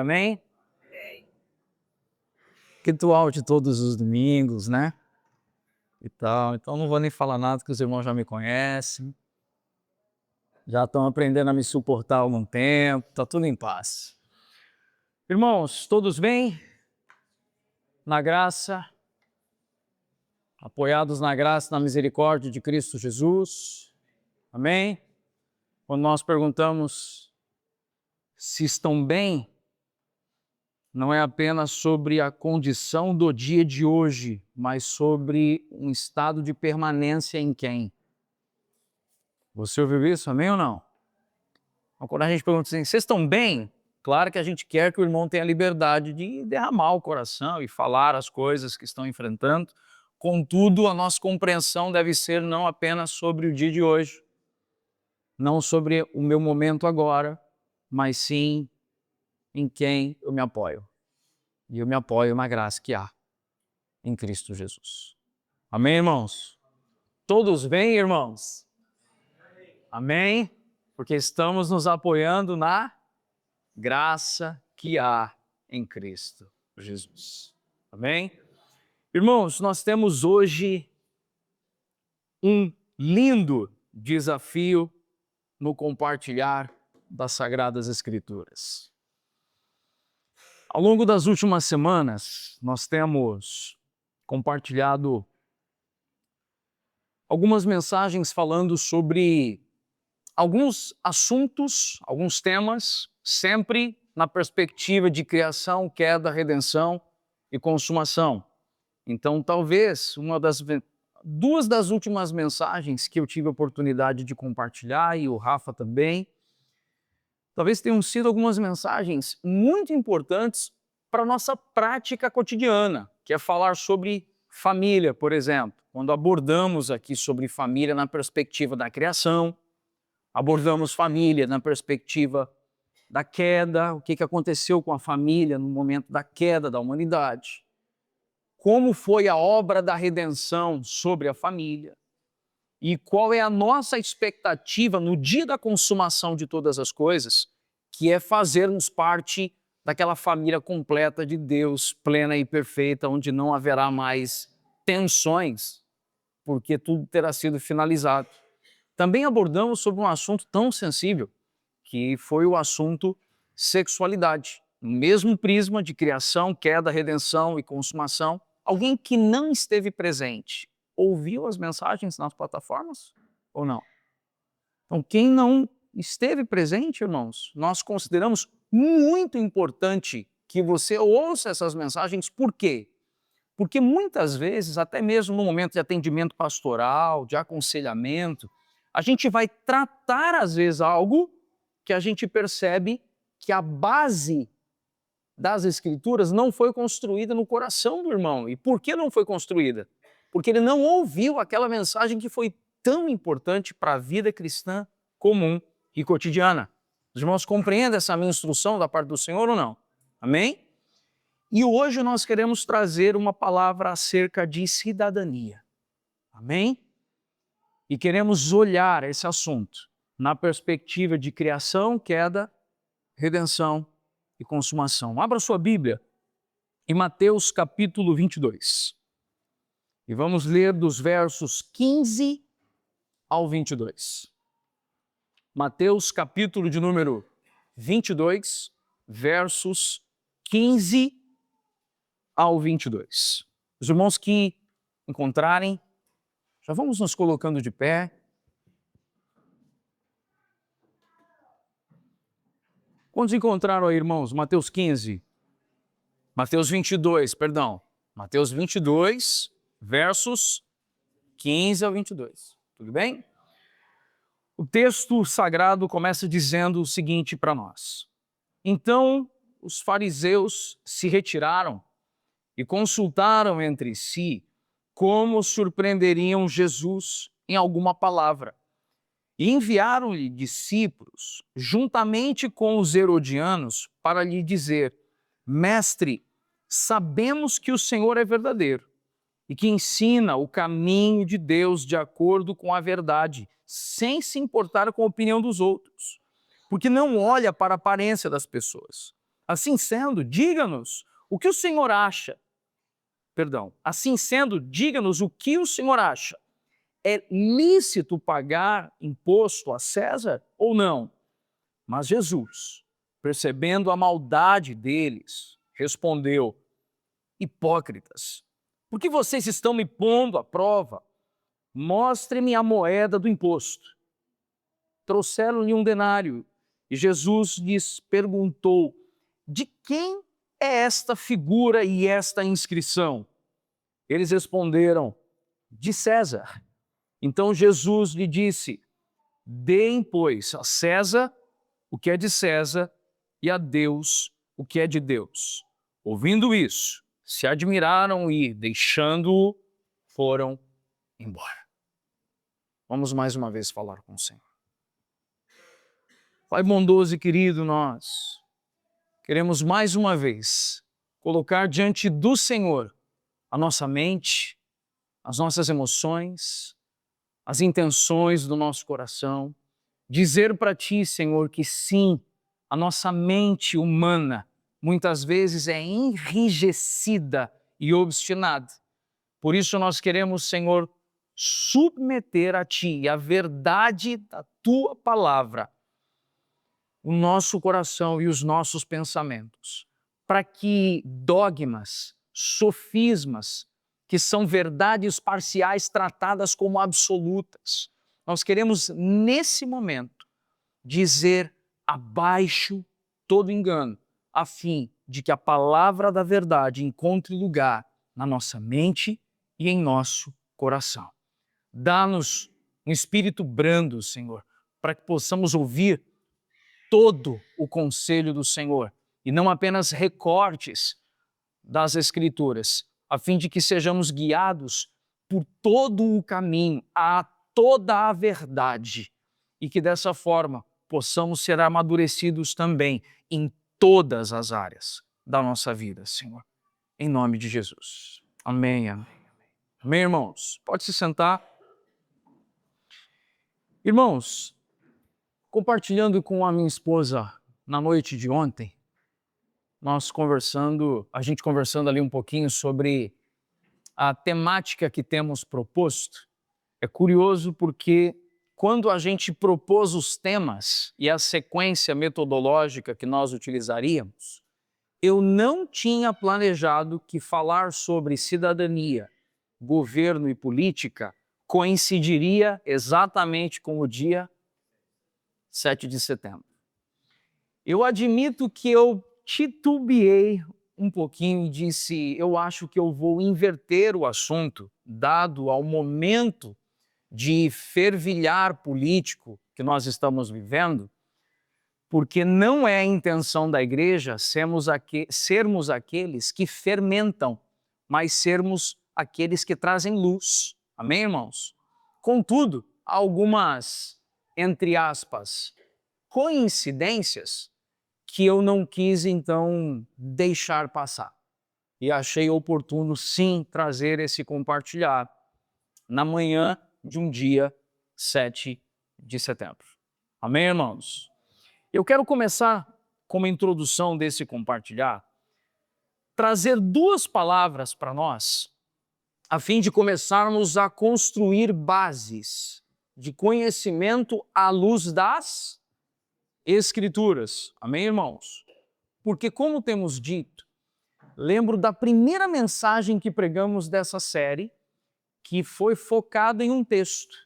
Amém? Ritual de todos os domingos, né? E tal. Então não vou nem falar nada que os irmãos já me conhecem. Já estão aprendendo a me suportar há algum tempo. Tá tudo em paz. Irmãos, todos bem? Na graça? Apoiados na graça, na misericórdia de Cristo Jesus? Amém? Quando nós perguntamos se estão bem, não é apenas sobre a condição do dia de hoje, mas sobre um estado de permanência em quem? Você ouviu isso? Amém ou não? Então, quando a gente pergunta assim, vocês estão bem? Claro que a gente quer que o irmão tenha liberdade de derramar o coração e falar as coisas que estão enfrentando. Contudo, a nossa compreensão deve ser não apenas sobre o dia de hoje, não sobre o meu momento agora, mas sim em quem eu me apoio. E eu me apoio na graça que há em Cristo Jesus. Amém, irmãos? Todos bem, irmãos? Amém? Porque estamos nos apoiando na graça que há em Cristo Jesus. Amém? Irmãos, nós temos hoje um lindo desafio no compartilhar das Sagradas Escrituras. Ao longo das últimas semanas, nós temos compartilhado algumas mensagens falando sobre alguns assuntos, alguns temas, sempre na perspectiva de criação, queda, redenção e consumação. Então, talvez duas das últimas mensagens que eu tive a oportunidade de compartilhar, e o Rafa também, talvez tenham sido algumas mensagens muito importantes para a nossa prática cotidiana, que é falar sobre família, por exemplo. Quando abordamos aqui sobre família na perspectiva da criação, abordamos família na perspectiva da queda, o que aconteceu com a família no momento da queda da humanidade, como foi a obra da redenção sobre a família e qual é a nossa expectativa no dia da consumação de todas as coisas, que é fazermos parte daquela família completa de Deus, plena e perfeita, onde não haverá mais tensões, porque tudo terá sido finalizado. Também abordamos sobre um assunto tão sensível, que foi o assunto sexualidade. No mesmo prisma de criação, queda, redenção e consumação, alguém que não esteve presente, ouviu as mensagens nas plataformas ou não? Então, quem não esteve presente, irmãos, nós consideramos muito importante que você ouça essas mensagens. Por quê? Porque muitas vezes, até mesmo no momento de atendimento pastoral, de aconselhamento, a gente vai tratar, às vezes, algo que a gente percebe que a base das Escrituras não foi construída no coração do irmão. E por que não foi construída? Porque ele não ouviu aquela mensagem que foi tão importante para a vida cristã comum e cotidiana. Os irmãos compreendem essa minha instrução da parte do Senhor ou não? Amém? E hoje nós queremos trazer uma palavra acerca de cidadania. Amém? E queremos olhar esse assunto na perspectiva de criação, queda, redenção e consumação. Abra sua Bíblia em Mateus capítulo 22. E vamos ler dos versos 15 ao 22. Mateus capítulo de número 22, versos 15 ao 22. Os irmãos que encontrarem, já vamos nos colocando de pé. Quantos encontraram aí, irmãos? Mateus 15. Mateus 22, perdão. Mateus 22, versos 15 ao 22. Tudo bem? O texto sagrado começa dizendo o seguinte para nós. Então, os fariseus se retiraram e consultaram entre si como surpreenderiam Jesus em alguma palavra. E enviaram-lhe discípulos, juntamente com os herodianos, para lhe dizer: Mestre, sabemos que o Senhor é verdadeiro e que ensina o caminho de Deus de acordo com a verdade, sem se importar com a opinião dos outros, porque não olha para a aparência das pessoas. Assim sendo, diga-nos o que o Senhor acha. Perdão. Assim sendo, diga-nos o que o Senhor acha. É lícito pagar imposto a César ou não? Mas Jesus, percebendo a maldade deles, respondeu: hipócritas, por que vocês estão me pondo à prova? Mostre-me a moeda do imposto. Trouxeram-lhe um denário e Jesus lhes perguntou: de quem é esta figura e esta inscrição? Eles responderam: de César. Então Jesus lhe disse: deem, pois, a César o que é de César e a Deus o que é de Deus. Ouvindo isso, se admiraram e, deixando-o, foram embora. Vamos mais uma vez falar com o Senhor. Pai bondoso e querido, nós queremos mais uma vez colocar diante do Senhor a nossa mente, as nossas emoções, as intenções do nosso coração, dizer para Ti, Senhor, que sim, a nossa mente humana muitas vezes é enrijecida e obstinada. Por isso nós queremos, Senhor, submeter a Ti a verdade da Tua palavra, o nosso coração e os nossos pensamentos, para que dogmas, sofismas, que são verdades parciais tratadas como absolutas, nós queremos, nesse momento, dizer abaixo todo engano, a fim de que a palavra da verdade encontre lugar na nossa mente e em nosso coração. Dá-nos um espírito brando, Senhor, para que possamos ouvir todo o conselho do Senhor e não apenas recortes das Escrituras, a fim de que sejamos guiados por todo o caminho, a toda a verdade, e que dessa forma possamos ser amadurecidos também em todas as áreas da nossa vida, Senhor. Em nome de Jesus. Amém, amém. Amém, irmãos? Pode se sentar. Irmãos, compartilhando com a minha esposa na noite de ontem, a gente conversando ali um pouquinho sobre a temática que temos proposto. É curioso porque quando a gente propôs os temas e a sequência metodológica que nós utilizaríamos, eu não tinha planejado que falar sobre cidadania, governo e política coincidiria exatamente com o dia 7 de setembro. Eu admito que eu titubeei um pouquinho e disse, eu acho que eu vou inverter o assunto, dado ao momento de fervilhar político que nós estamos vivendo, porque não é a intenção da igreja sermos aqueles que fermentam, mas sermos aqueles que trazem luz. Amém, irmãos? Contudo, há algumas, entre aspas, coincidências que eu não quis, então, deixar passar. E achei oportuno, sim, trazer esse compartilhar na manhã de um dia 7 de setembro. Amém, irmãos? Eu quero começar, como introdução desse compartilhar, trazer duas palavras para nós, a fim de começarmos a construir bases de conhecimento à luz das Escrituras. Amém, irmãos? Porque, como temos dito, lembro da primeira mensagem que pregamos dessa série, que foi focada em um texto.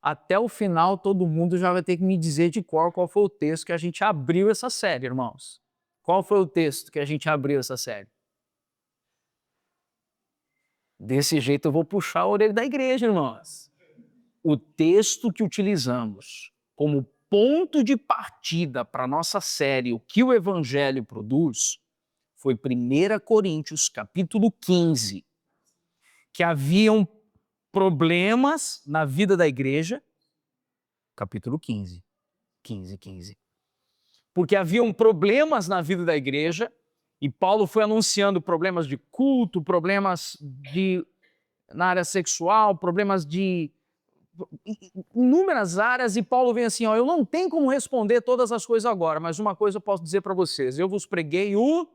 Até o final, todo mundo já vai ter que me dizer de qual foi o texto que a gente abriu essa série, irmãos. Qual foi o texto que a gente abriu essa série? Desse jeito eu vou puxar a orelha da igreja, irmãos. O texto que utilizamos como ponto de partida para a nossa série, o que o Evangelho produz, foi 1 Coríntios, capítulo 15, que haviam problemas na vida da igreja, capítulo 15, 15. Porque haviam problemas na vida da igreja, e Paulo foi anunciando problemas de culto, problemas na área sexual, problemas inúmeras áreas, e Paulo vem assim, ó, eu não tenho como responder todas as coisas agora, mas uma coisa eu posso dizer para vocês, eu vos preguei o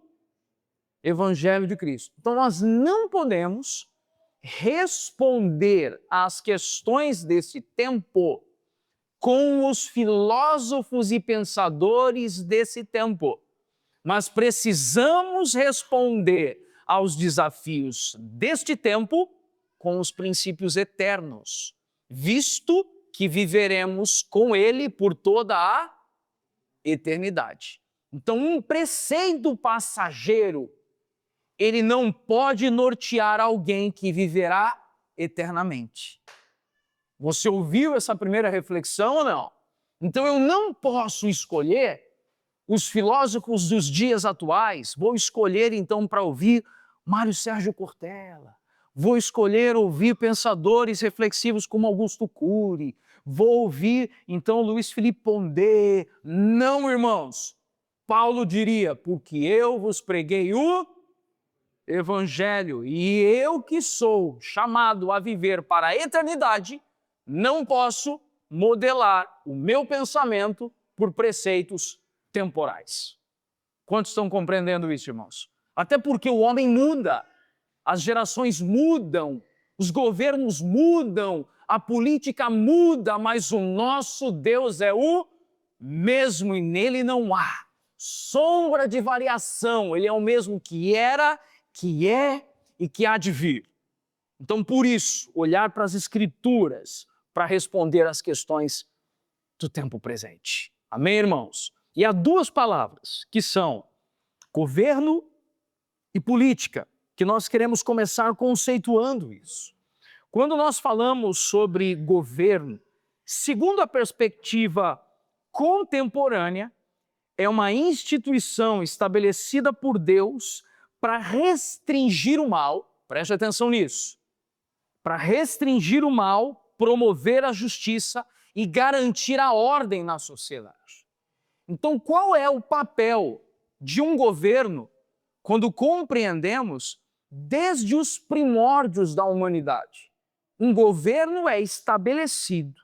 Evangelho de Cristo. Então nós não podemos responder às questões desse tempo com os filósofos e pensadores desse tempo, mas precisamos responder aos desafios deste tempo com os princípios eternos, visto que viveremos com ele por toda a eternidade. Então, um preceito passageiro, ele não pode nortear alguém que viverá eternamente. Você ouviu essa primeira reflexão ou não? Então eu não posso escolher os filósofos dos dias atuais, vou escolher então para ouvir Mário Sérgio Cortella, vou escolher ouvir pensadores reflexivos como Augusto Cury, vou ouvir então Luiz Felipe Pondé. Não, irmãos, Paulo diria, porque eu vos preguei o Evangelho, e eu que sou chamado a viver para a eternidade, não posso modelar o meu pensamento por preceitos temporais. Quantos estão compreendendo isso, irmãos? Até porque o homem muda, as gerações mudam, os governos mudam, a política muda, mas o nosso Deus é o mesmo e nele não há sombra de variação. Ele é o mesmo que era, que é e que há de vir. Então, por isso, olhar para as Escrituras para responder às questões do tempo presente. Amém, irmãos? E há duas palavras que são governo e política, que nós queremos começar conceituando isso. Quando nós falamos sobre governo, segundo a perspectiva contemporânea, é uma instituição estabelecida por Deus para restringir o mal, preste atenção nisso, para restringir o mal, promover a justiça e garantir a ordem na sociedade. Então, qual é o papel de um governo quando compreendemos desde os primórdios da humanidade? Um governo é estabelecido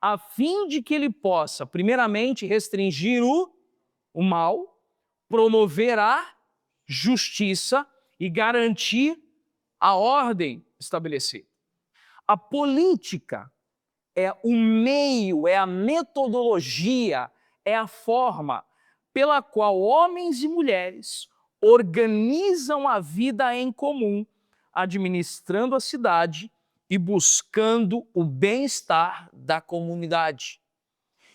a fim de que ele possa, primeiramente, restringir o mal, promover a justiça e garantir a ordem estabelecida. A política é o meio, é a metodologia, é a forma pela qual homens e mulheres organizam a vida em comum, administrando a cidade e buscando o bem-estar da comunidade.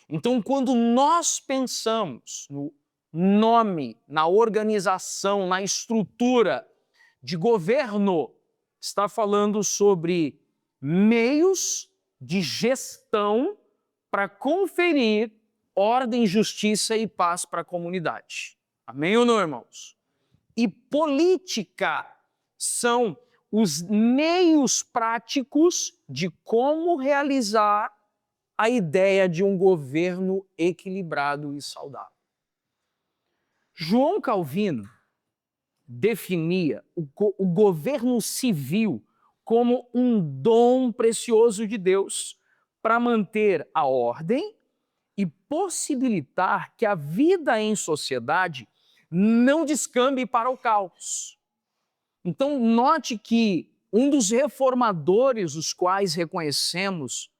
Então, quando nós pensamos no nome, na organização, na estrutura de governo, está falando sobre meios de gestão para conferir ordem, justiça e paz para a comunidade. Amém ou não, irmãos? E política são os meios práticos de como realizar a ideia de um governo equilibrado e saudável. João Calvino definia o governo civil como um dom precioso de Deus para manter a ordem e possibilitar que a vida em sociedade não descambe para o caos. Então, note que um dos reformadores, os quais reconhecemos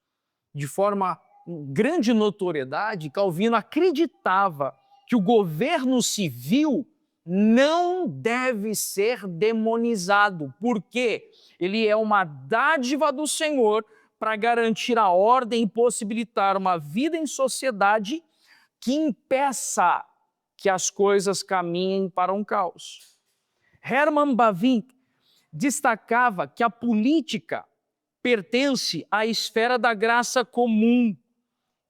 de forma grande notoriedade, Calvino acreditava que o governo civil não deve ser demonizado, porque ele é uma dádiva do Senhor para garantir a ordem e possibilitar uma vida em sociedade que impeça que as coisas caminhem para um caos. Hermann Bavinck destacava que a política pertence à esfera da graça comum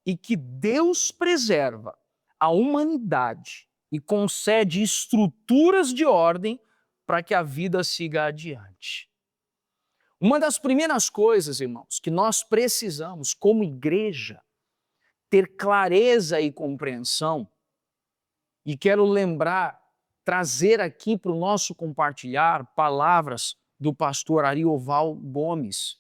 e que Deus preserva a humanidade e concede estruturas de ordem para que a vida siga adiante. Uma das primeiras coisas, irmãos, que nós precisamos, como igreja, ter clareza e compreensão, e quero lembrar, trazer aqui para o nosso compartilhar palavras do pastor Arioval Gomes,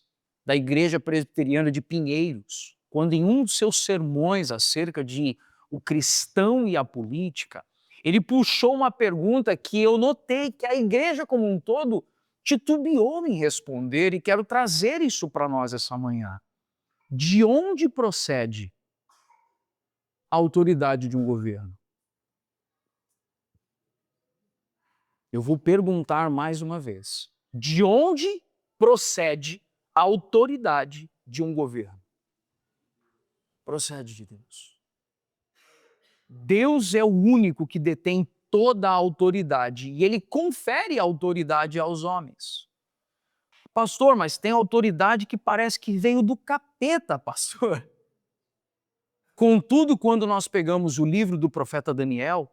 da Igreja Presbiteriana de Pinheiros, quando em um dos seus sermões acerca de o cristão e a política, ele puxou uma pergunta que eu notei que a igreja como um todo titubeou em responder e quero trazer isso para nós essa manhã. De onde procede a autoridade de um governo? Eu vou perguntar mais uma vez. De onde procede a autoridade de um governo? Procede de Deus. Deus é o único que detém toda a autoridade e ele confere autoridade aos homens. Pastor, mas tem autoridade que parece que veio do capeta, pastor. Contudo, quando nós pegamos o livro do profeta Daniel,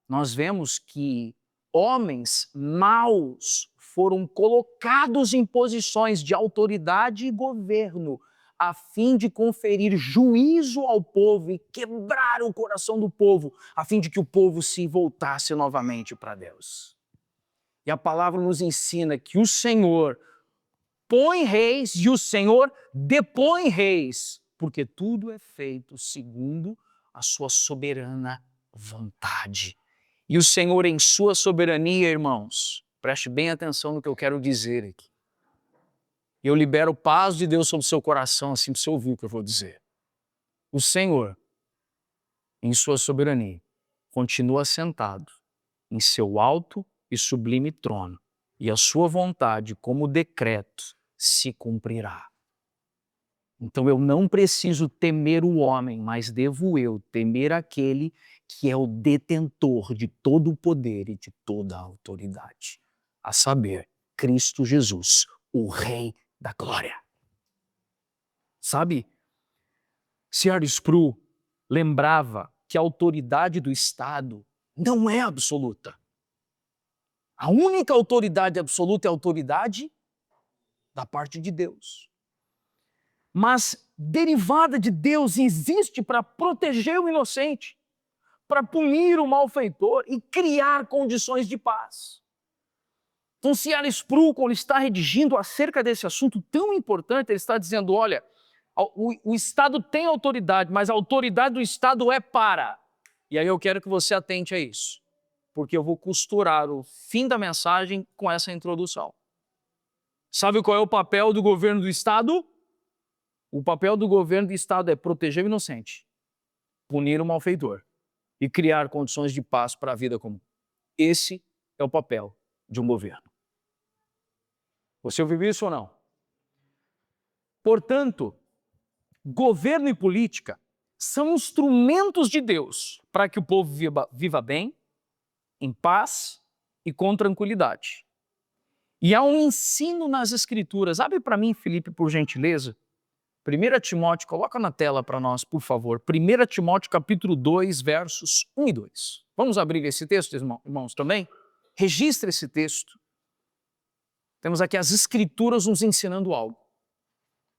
nós vemos que homens maus foram colocados em posições de autoridade e governo, a fim de conferir juízo ao povo e quebrar o coração do povo, a fim de que o povo se voltasse novamente para Deus. E a palavra nos ensina que o Senhor põe reis e o Senhor depõe reis, porque tudo é feito segundo a sua soberana vontade. E o Senhor, em sua soberania, irmãos, preste bem atenção no que eu quero dizer aqui. Eu libero paz de Deus sobre o seu coração, assim para você ouvir o que eu vou dizer. O Senhor, em sua soberania, continua sentado em seu alto e sublime trono, e a sua vontade, como decreto, se cumprirá. Então eu não preciso temer o homem, mas devo eu temer aquele que é o detentor de todo o poder e de toda a autoridade, a saber, Cristo Jesus, o Rei da Glória. Sabe, C.R. Sproul lembrava que a autoridade do Estado não é absoluta. A única autoridade absoluta é a autoridade da parte de Deus. Mas derivada de Deus existe para proteger o inocente, para punir o malfeitor e criar condições de paz. Então, C.R. Sproul, quando está redigindo acerca desse assunto tão importante, ele está dizendo, olha, o Estado tem autoridade, mas a autoridade do Estado é para. E aí eu quero que você atente a isso, porque eu vou costurar o fim da mensagem com essa introdução. Sabe qual é o papel do governo do Estado? O papel do governo do Estado é proteger o inocente, punir o malfeitor e criar condições de paz para a vida comum. Esse é o papel de um governo. Você ouviu isso ou não? Portanto, governo e política são instrumentos de Deus para que o povo viva bem, em paz e com tranquilidade. E há um ensino nas Escrituras. Abre para mim, Felipe, por gentileza. 1 Timóteo, coloca na tela para nós, por favor. 1 Timóteo, capítulo 2, versos 1 e 2. Vamos abrir esse texto, irmãos, também? Registre esse texto. Temos aqui as Escrituras nos ensinando algo.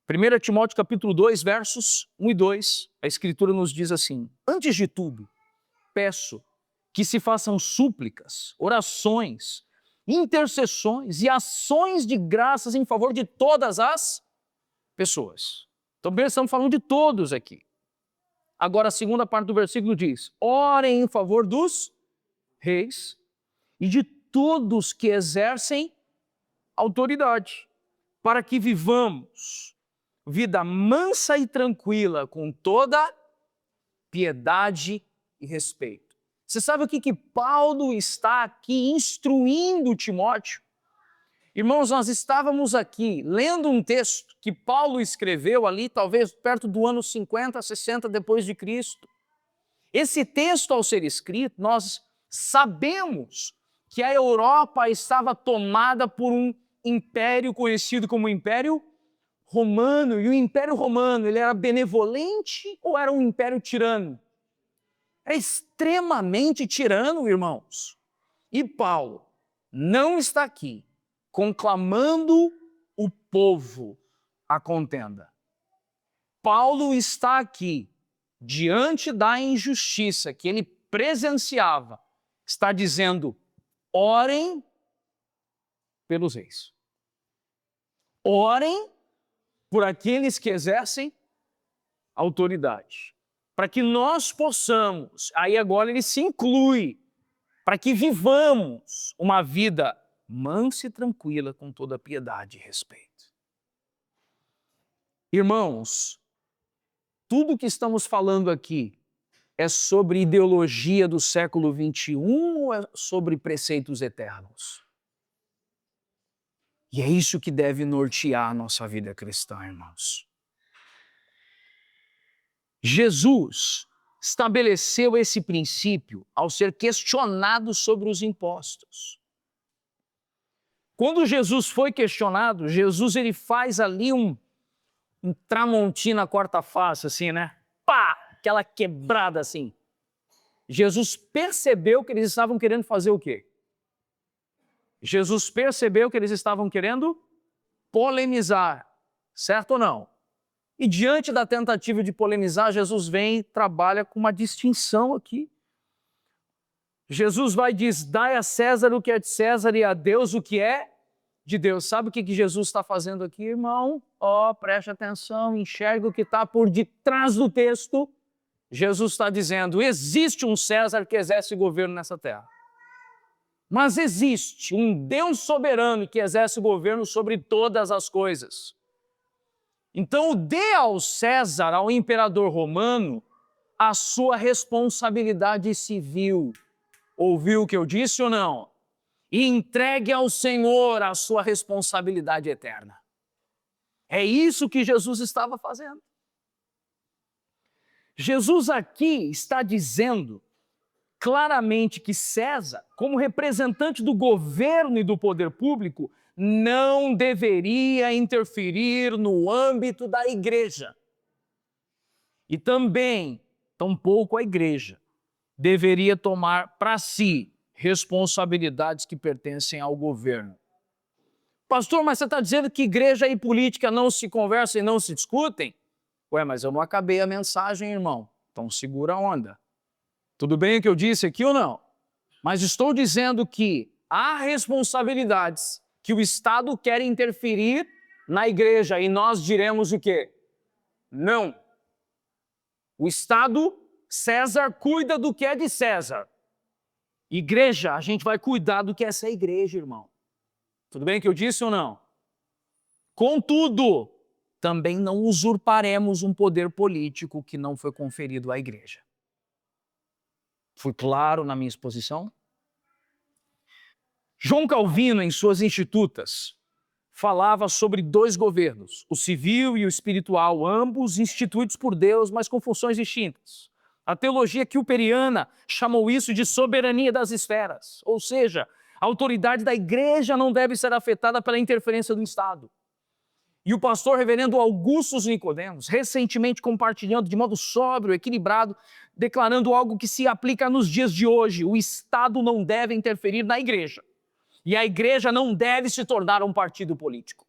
1 Timóteo, capítulo 2, versos 1 e 2, a Escritura nos diz assim: antes de tudo, peço que se façam súplicas, orações, intercessões e ações de graças em favor de todas as pessoas. Então, estamos falando de todos aqui. Agora, a segunda parte do versículo diz: orem em favor dos reis e de todos que exercem autoridade, para que vivamos vida mansa e tranquila, com toda piedade e respeito. Você sabe o que Paulo está aqui instruindo Timóteo? Irmãos, nós estávamos aqui lendo um texto que Paulo escreveu ali, talvez perto do ano 50, 60 depois de Cristo. Esse texto, ao ser escrito, nós sabemos que a Europa estava tomada por um império conhecido como Império Romano. E o Império Romano, ele era benevolente ou era um império tirano? Era extremamente tirano, irmãos. E Paulo não está aqui conclamando o povo à contenda. Paulo está aqui diante da injustiça que ele presenciava, está dizendo: orem pelos reis. Orem por aqueles que exercem autoridade. Para que nós possamos, aí agora ele se inclui, para que vivamos uma vida mansa e tranquila com toda piedade e respeito. Irmãos, tudo que estamos falando aqui é sobre ideologia do século XXI ou é sobre preceitos eternos? E é isso que deve nortear a nossa vida cristã, irmãos. Jesus estabeleceu esse princípio ao ser questionado sobre os impostos. Quando Jesus foi questionado, Jesus ele faz ali um Tramontina quarta-face, assim, né? Pá! Aquela quebrada assim. Jesus percebeu que eles estavam querendo fazer o quê? Jesus percebeu que eles estavam querendo polemizar, certo ou não? E diante da tentativa de polemizar, Jesus vem e trabalha com uma distinção aqui. Jesus vai e diz, dai a César o que é de César e a Deus o que é de Deus. Sabe o que Jesus está fazendo aqui, irmão? Preste atenção, enxerga o que está por detrás do texto. Jesus está dizendo, existe um César que exerce governo nessa terra. Mas existe um Deus soberano que exerce governo sobre todas as coisas. Então, dê ao César, ao imperador romano, a sua responsabilidade civil. Ouviu o que eu disse ou não? E entregue ao Senhor a sua responsabilidade eterna. É isso que Jesus estava fazendo. Jesus aqui está dizendo claramente que César, como representante do governo e do poder público, não deveria interferir no âmbito da igreja. E também, tampouco a igreja deveria tomar para si responsabilidades que pertencem ao governo. Pastor, mas você está dizendo que igreja e política não se conversam e não se discutem? Ué, mas eu não acabei a mensagem, irmão. Então segura a onda. Tudo bem o que eu disse aqui ou não? Mas estou dizendo que há responsabilidades que o Estado quer interferir na igreja e nós diremos o quê? Não. O Estado, César, cuida do que é de César. Igreja, a gente vai cuidar do que é essa igreja, irmão. Tudo bem o que eu disse ou não? Contudo, também não usurparemos um poder político que não foi conferido à igreja. Fui claro na minha exposição? João Calvino, em suas Institutas, falava sobre dois governos, o civil e o espiritual, ambos instituídos por Deus, mas com funções distintas. A teologia kuyperiana chamou isso de soberania das esferas, ou seja, a autoridade da igreja não deve ser afetada pela interferência do Estado. E o pastor reverendo Augustus Nicodemos, recentemente compartilhando de modo sóbrio, equilibrado, declarando algo que se aplica nos dias de hoje: o Estado não deve interferir na igreja. E a igreja não deve se tornar um partido político.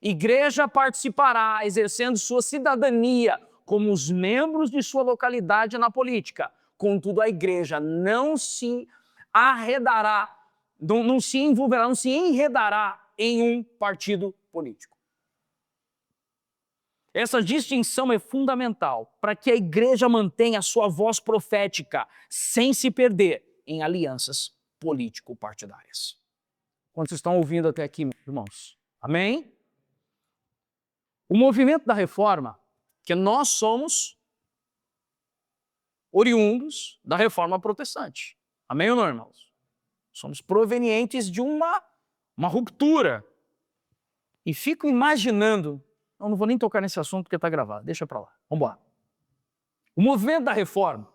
Igreja participará, exercendo sua cidadania como os membros de sua localidade na política. Contudo, a igreja não se arredará, não se envolverá, não se enredará em um partido político. Essa distinção é fundamental para que a igreja mantenha a sua voz profética sem se perder em alianças político-partidárias. Quantos estão ouvindo até aqui, irmãos? Amém? O movimento da reforma, que nós somos oriundos da reforma protestante. Amém ou não, irmãos? Somos provenientes de uma ruptura. E fico imaginando, eu não vou nem tocar nesse assunto porque está gravado, deixa para lá, vamos embora. O movimento da reforma,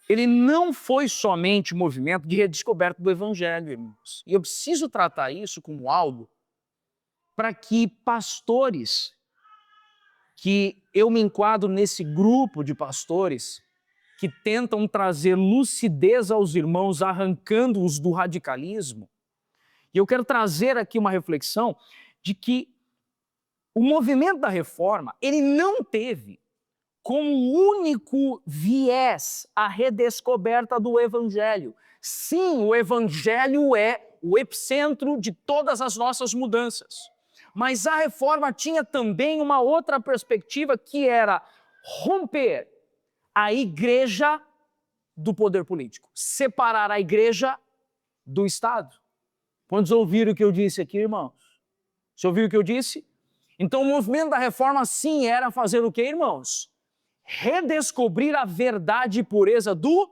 ele não foi somente um movimento de redescoberta do Evangelho, irmãos. E eu preciso tratar isso como algo para que pastores, que eu me enquadro nesse grupo de pastores que tentam trazer lucidez aos irmãos, arrancando-os do radicalismo. E eu quero trazer aqui uma reflexão de que o movimento da reforma, ele não teve como único viés a redescoberta do Evangelho. Sim, o Evangelho é o epicentro de todas as nossas mudanças. Mas a reforma tinha também uma outra perspectiva, que era romper a igreja do poder político, separar a igreja do Estado. Quantos ouviram o que eu disse aqui, irmãos? Você ouviu o que eu disse? Então o movimento da reforma sim era fazer o que, irmãos? Redescobrir a verdade e pureza do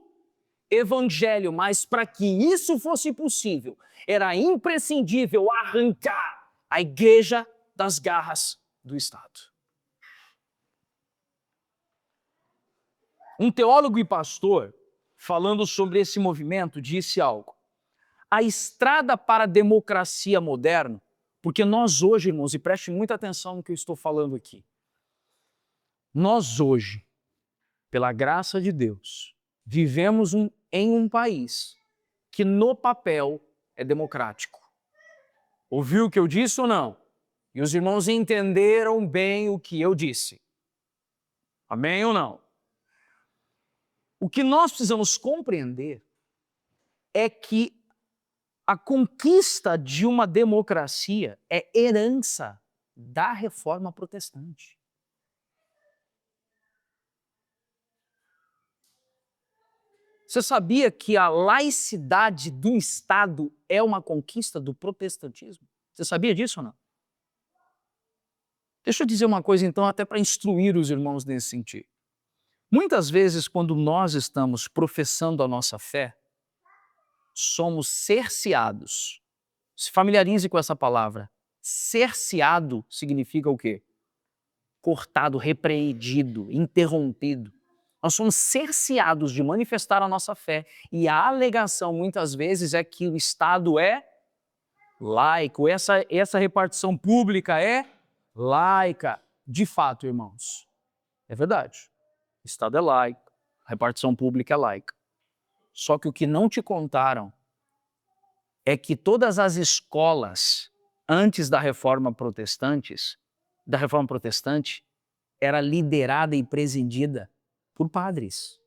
Evangelho, mas para que isso fosse possível, era imprescindível arrancar a igreja das garras do Estado. Um teólogo e pastor, falando sobre esse movimento, disse algo. A estrada para a democracia moderna, porque nós hoje, irmãos, e preste muita atenção no que eu estou falando aqui, nós hoje, pela graça de Deus, vivemos em um país que no papel é democrático. Ouviu o que eu disse ou não? E os irmãos entenderam bem o que eu disse. Amém ou não? O que nós precisamos compreender é que a conquista de uma democracia é herança da reforma protestante. Você sabia que a laicidade do Estado é uma conquista do protestantismo? Você sabia disso ou não? Deixa eu dizer uma coisa então, até para instruir os irmãos nesse sentido. Muitas vezes, quando nós estamos professando a nossa fé, somos cerceados. Se familiarize com essa palavra. Cerceado significa o quê? Cortado, repreendido, interrompido. Nós somos cerceados de manifestar a nossa fé e a alegação muitas vezes é que o Estado é laico, essa repartição pública é laica. De fato, irmãos, é verdade. O Estado é laico, a repartição pública é laica. Só que o que não te contaram é que todas as escolas antes da Reforma Protestante era liderada e presidida por padres.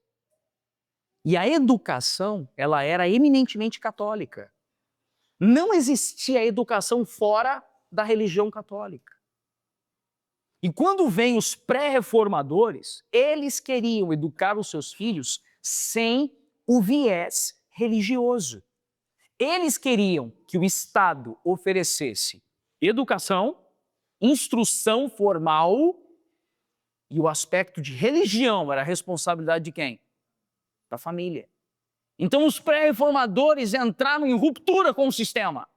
E a educação, ela era eminentemente católica. Não existia educação fora da religião católica. E quando vêm os pré-reformadores, eles queriam educar os seus filhos sem o viés religioso. Eles queriam que o Estado oferecesse educação, instrução formal e o aspecto de religião era a responsabilidade de quem? Da família. Então os pré-reformadores entraram em ruptura com o sistema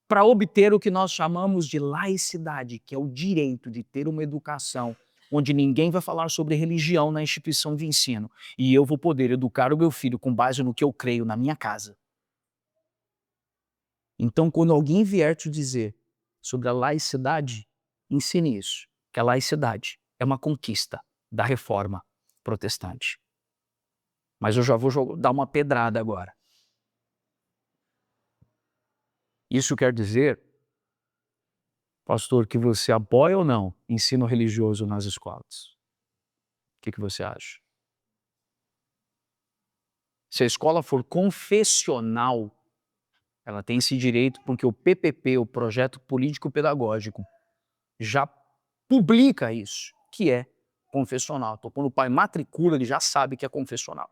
para obter o que nós chamamos de laicidade, que é o direito de ter uma educação onde ninguém vai falar sobre religião na instituição de ensino e eu vou poder educar o meu filho com base no que eu creio na minha casa. Então, quando alguém vier te dizer sobre a laicidade, ensine isso, que a laicidade é uma conquista da reforma protestante. Mas eu já vou dar uma pedrada agora. Isso quer dizer, pastor, que você apoia ou não ensino religioso nas escolas? O que você acha? Se a escola for confessional, ela tem esse direito porque o PPP, o Projeto Político Pedagógico, já publica isso, que é confessional. Então, quando o pai matricula, ele já sabe que é confessional.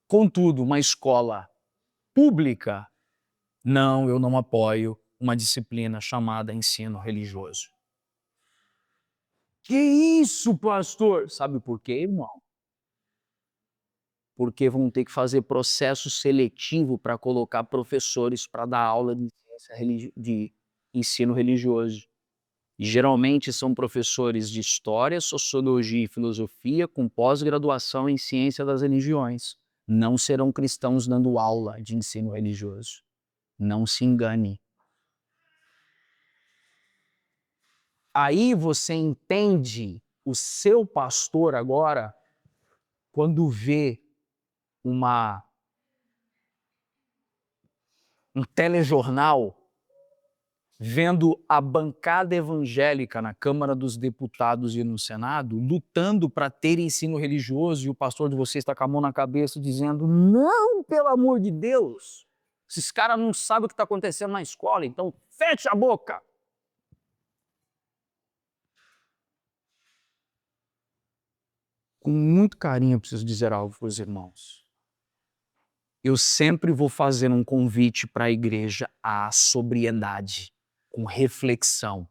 Contudo, uma escola pública, não, eu não apoio uma disciplina chamada ensino religioso. Que isso, pastor? Sabe por quê, irmão? Porque vão ter que fazer processo seletivo para colocar professores para dar aula de ensino religioso. E geralmente são professores de história, sociologia e filosofia com pós-graduação em ciência das religiões. Não serão cristãos dando aula de ensino religioso. Não se engane. Aí você entende o seu pastor agora quando vê um telejornal vendo a bancada evangélica na Câmara dos Deputados e no Senado lutando para ter ensino religioso e o pastor de vocês está com a mão na cabeça dizendo não, pelo amor de Deus, esses caras não sabem o que está acontecendo na escola, então fecha a boca. Com muito carinho, eu preciso dizer algo para os irmãos. Eu sempre vou fazer um convite para a igreja à sobriedade, com reflexão.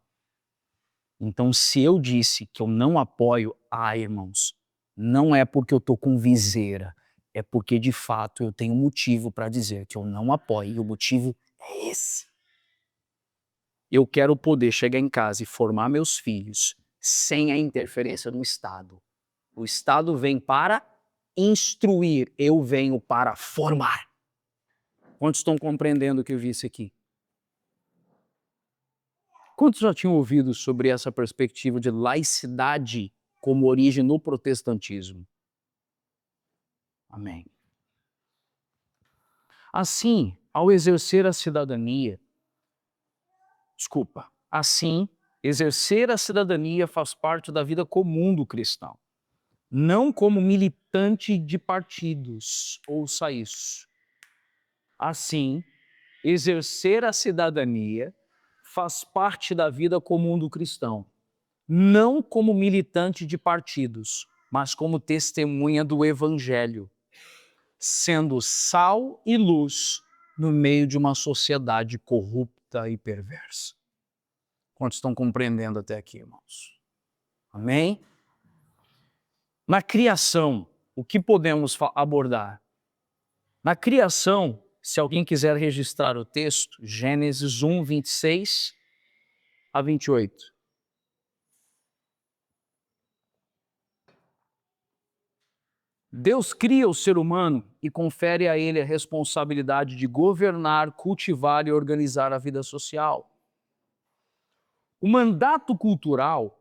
Então, se eu disse que eu não apoio, irmãos, não é porque eu estou com viseira, é porque, de fato, eu tenho motivo para dizer que eu não apoio, e o motivo é esse. Eu quero poder chegar em casa e formar meus filhos sem a interferência do Estado. O Estado vem para instruir, eu venho para formar. Quantos estão compreendendo o que eu disse aqui? Quantos já tinham ouvido sobre essa perspectiva de laicidade como origem no protestantismo? Amém. Assim, ao exercer a cidadania, exercer a cidadania faz parte da vida comum do cristão, não como militante de partidos, ouça isso. Assim, exercer a cidadania faz parte da vida comum do cristão, não como militante de partidos, mas como testemunha do Evangelho, sendo sal e luz no meio de uma sociedade corrupta e perversa. Quantos estão compreendendo até aqui, irmãos? Amém? Na criação, o que podemos abordar? Na criação, se alguém quiser registrar o texto, Gênesis 1, 26 a 28. Deus cria o ser humano e confere a ele a responsabilidade de governar, cultivar e organizar a vida social. O mandato cultural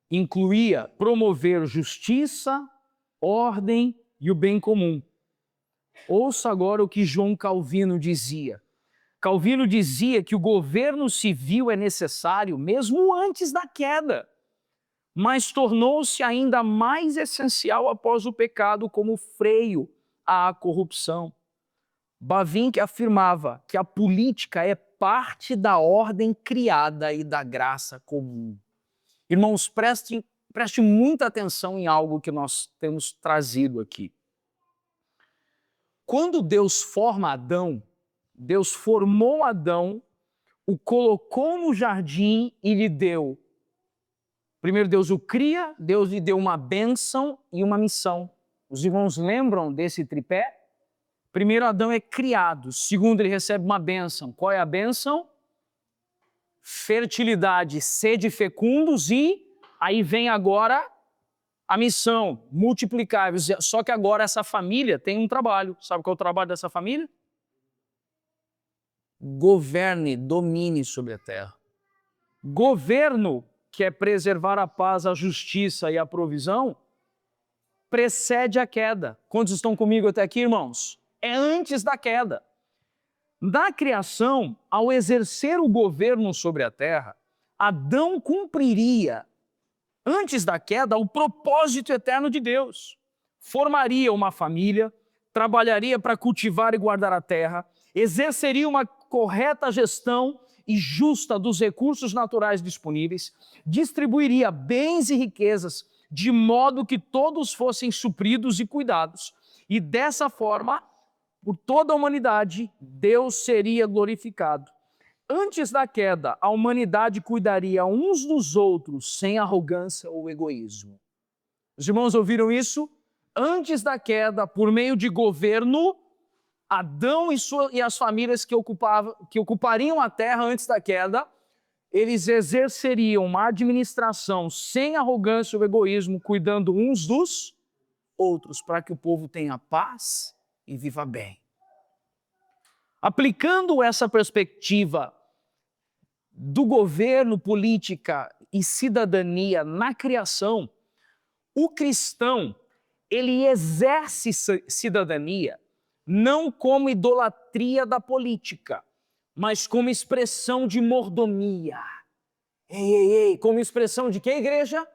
incluía promover justiça, ordem e o bem comum. Ouça agora o que João Calvino dizia. Calvino dizia que o governo civil é necessário mesmo antes da queda, mas tornou-se ainda mais essencial após o pecado como freio à corrupção. Bavinck afirmava que a política é parte da ordem criada e da graça comum. Irmãos, preste muita atenção em algo que nós temos trazido aqui. Quando Deus forma Adão, Deus formou Adão, o colocou no jardim e lhe deu. Primeiro Deus o cria, Deus lhe deu uma bênção e uma missão. Os irmãos lembram desse tripé? Primeiro Adão é criado, segundo ele recebe uma bênção. Qual é a bênção? Fertilidade, sede fecundos e aí vem agora a missão, multiplicáveis. Só que agora essa família tem um trabalho. Sabe qual é o trabalho dessa família? Governe, domine sobre a terra. Governo, que é preservar a paz, a justiça e a provisão, precede a queda. Quantos estão comigo até aqui, irmãos? É antes da queda. Na criação, ao exercer o governo sobre a terra, Adão cumpriria, antes da queda, o propósito eterno de Deus. Formaria uma família, trabalharia para cultivar e guardar a terra, exerceria uma correta gestão e justa dos recursos naturais disponíveis, distribuiria bens e riquezas de modo que todos fossem supridos e cuidados. E dessa forma, por toda a humanidade, Deus seria glorificado. Antes da queda, a humanidade cuidaria uns dos outros sem arrogância ou egoísmo. Os irmãos ouviram isso? Antes da queda, por meio de governo, Adão e as famílias que ocupariam a terra antes da queda, eles exerceriam uma administração sem arrogância ou egoísmo, cuidando uns dos outros, para que o povo tenha paz e viva bem. Aplicando essa perspectiva do governo, política e cidadania na criação, o cristão, ele exerce cidadania não como idolatria da política, mas como expressão de mordomia. Como expressão de quê, igreja?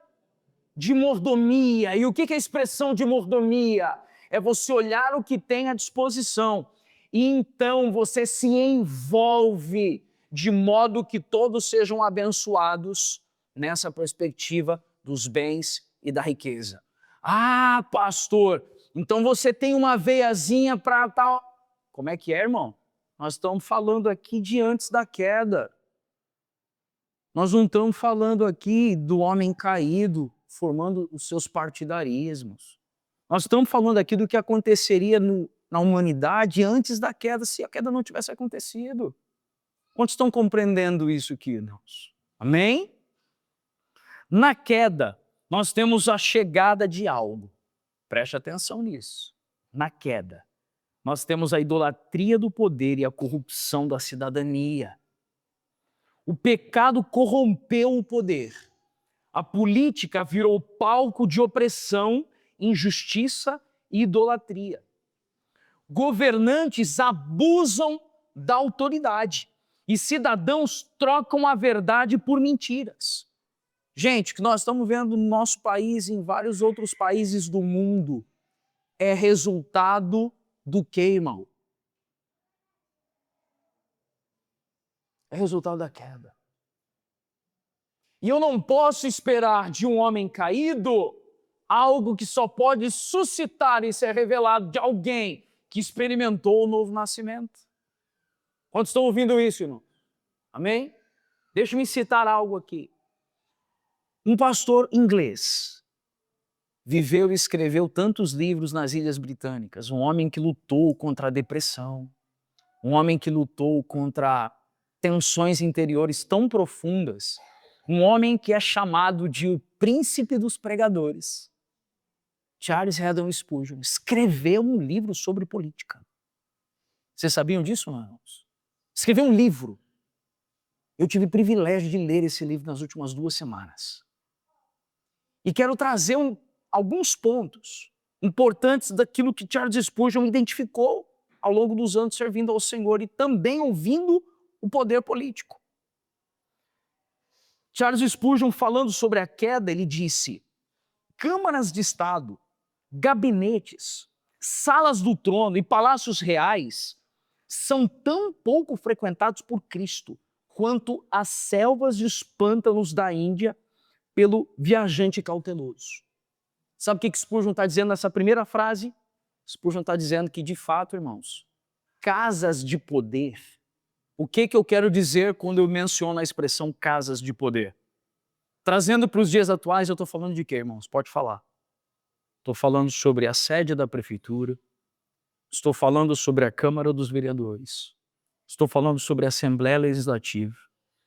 De mordomia. E o que é a expressão de mordomia? É você olhar o que tem à disposição e então você se envolve de modo que todos sejam abençoados nessa perspectiva dos bens e da riqueza. Ah, pastor, então você tem uma veiazinha para tal. Como é que é, irmão? Nós estamos falando aqui de antes da queda. Nós não estamos falando aqui do homem caído formando os seus partidarismos. Nós estamos falando aqui do que aconteceria na humanidade antes da queda, se a queda não tivesse acontecido. Quantos estão compreendendo isso aqui, irmãos? Amém? Na queda, nós temos a chegada de algo. Preste atenção nisso. Na queda, nós temos a idolatria do poder e a corrupção da cidadania. O pecado corrompeu o poder. A política virou palco de opressão, injustiça e idolatria. Governantes abusam da autoridade e cidadãos trocam a verdade por mentiras. Gente, o que nós estamos vendo no nosso país e em vários outros países do mundo é resultado do quê, irmão? É resultado da queda. E eu não posso esperar de um homem caído algo que só pode suscitar e ser revelado de alguém que experimentou o novo nascimento. Quantos estão ouvindo isso, irmão? Amém? Deixa-me citar algo aqui. Um pastor inglês viveu e escreveu tantos livros nas Ilhas Britânicas. Um homem que lutou contra a depressão. Um homem que lutou contra tensões interiores tão profundas. Um homem que é chamado de o príncipe dos pregadores. Charles Haddon Spurgeon escreveu um livro sobre política. Vocês sabiam disso, irmãos? Escreveu um livro. Eu tive o privilégio de ler esse livro nas últimas 2 semanas. E quero trazer alguns pontos importantes daquilo que Charles Spurgeon identificou ao longo dos anos servindo ao Senhor e também ouvindo o poder político. Charles Spurgeon, falando sobre a queda, ele disse: câmaras de Estado, gabinetes, salas do trono e palácios reais são tão pouco frequentados por Cristo quanto as selvas e os pântanos da Índia pelo viajante cauteloso. Sabe o que Spurgeon está dizendo nessa primeira frase? Spurgeon está dizendo que, de fato, irmãos, casas de poder. O que eu quero dizer quando eu menciono a expressão casas de poder? Trazendo para os dias atuais, eu estou falando de quê, irmãos? Pode falar. Estou falando sobre a sede da prefeitura, estou falando sobre a Câmara dos Vereadores, estou falando sobre a Assembleia Legislativa,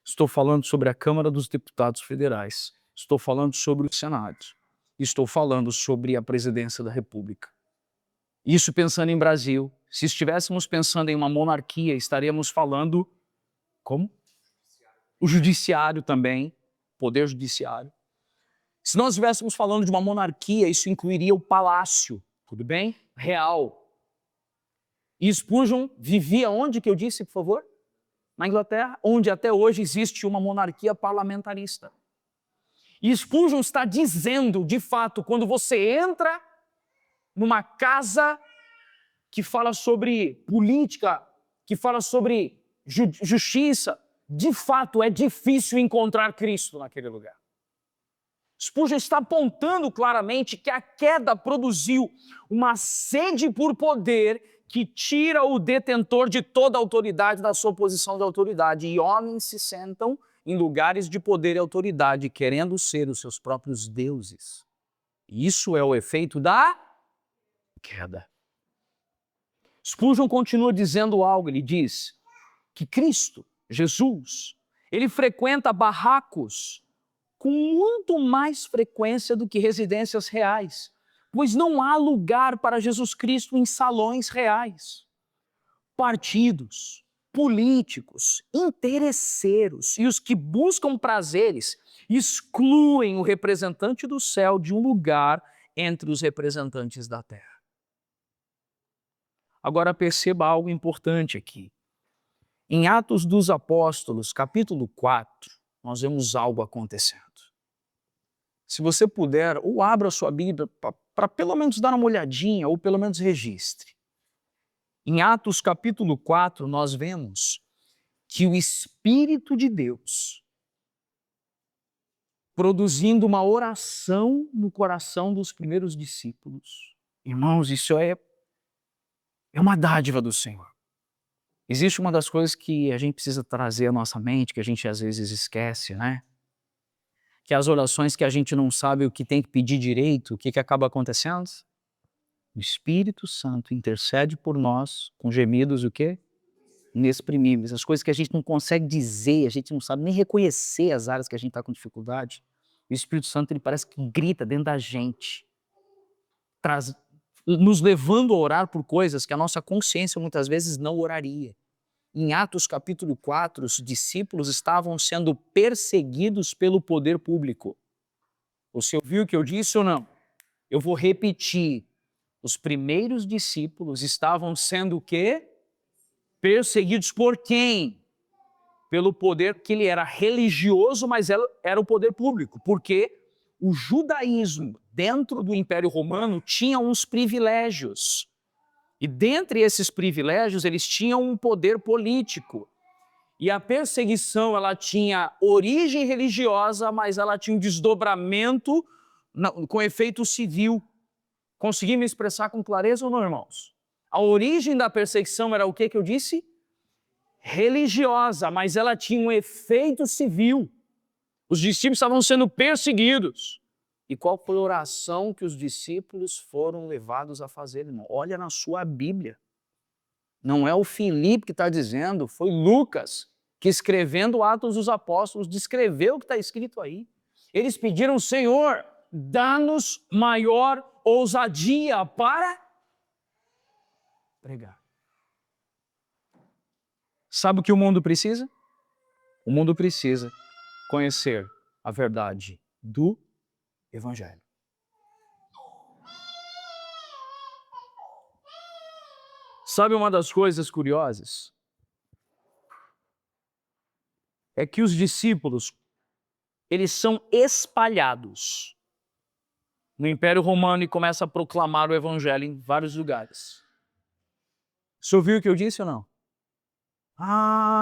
estou falando sobre a Câmara dos Deputados Federais, estou falando sobre o Senado, estou falando sobre a Presidência da República. Isso pensando em Brasil. Se estivéssemos pensando em uma monarquia, estaríamos falando como? O judiciário também, poder judiciário. Se nós estivéssemos falando de uma monarquia, isso incluiria o palácio, tudo bem? Real. E Spurgeon vivia onde, que eu disse, por favor? Na Inglaterra, onde até hoje existe uma monarquia parlamentarista. E Spurgeon está dizendo, de fato, quando você entra numa casa que fala sobre política, que fala sobre justiça, de fato é difícil encontrar Cristo naquele lugar. Spurgeon está apontando claramente que a queda produziu uma sede por poder que tira o detentor de toda a autoridade da sua posição de autoridade. E homens se sentam em lugares de poder e autoridade, querendo ser os seus próprios deuses. Isso é o efeito da queda. Spurgeon continua dizendo algo, ele diz que Cristo, Jesus, ele frequenta barracos com muito mais frequência do que residências reais, pois não há lugar para Jesus Cristo em salões reais. Partidos, políticos, interesseiros e os que buscam prazeres excluem o representante do céu de um lugar entre os representantes da terra. Agora perceba algo importante aqui. Em Atos dos Apóstolos, capítulo 4, nós vemos algo acontecendo. Se você puder, ou abra a sua Bíblia para pelo menos dar uma olhadinha, ou pelo menos registre. Em Atos capítulo 4, nós vemos que o Espírito de Deus produzindo uma oração no coração dos primeiros discípulos. Irmãos, isso é uma dádiva do Senhor. Existe uma das coisas que a gente precisa trazer à nossa mente, que a gente às vezes esquece, né? Que as orações que a gente não sabe o que tem que pedir direito, o que acaba acontecendo? O Espírito Santo intercede por nós com gemidos o quê? Inexprimíveis. As coisas que a gente não consegue dizer, a gente não sabe nem reconhecer as áreas que a gente está com dificuldade. O Espírito Santo, ele parece que grita dentro da gente, nos levando a orar por coisas que a nossa consciência muitas vezes não oraria. Em Atos capítulo 4, os discípulos estavam sendo perseguidos pelo poder público. Você ouviu o que eu disse ou não? Eu vou repetir. Os primeiros discípulos estavam sendo o quê? Perseguidos por quem? Pelo poder, que ele era religioso, mas era o poder público. Porque o judaísmo, dentro do Império Romano, tinha uns privilégios. E dentre esses privilégios, eles tinham um poder político. E a perseguição, ela tinha origem religiosa, mas ela tinha um desdobramento com efeito civil. Consegui me expressar com clareza ou não, irmãos? A origem da perseguição era o que eu disse? Religiosa, mas ela tinha um efeito civil. Os discípulos estavam sendo perseguidos. E qual foi a oração que os discípulos foram levados a fazer, irmão? Olha na sua Bíblia. Não é o Filipe que está dizendo, foi Lucas que, escrevendo Atos dos Apóstolos, descreveu o que está escrito aí. Eles pediram: Senhor, dá-nos maior ousadia para pregar. Sabe o que o mundo precisa? O mundo precisa conhecer a verdade do Evangelho. Sabe uma das coisas curiosas? É que os discípulos, eles são espalhados no Império Romano e começam a proclamar o Evangelho em vários lugares. Você ouviu o que eu disse ou não?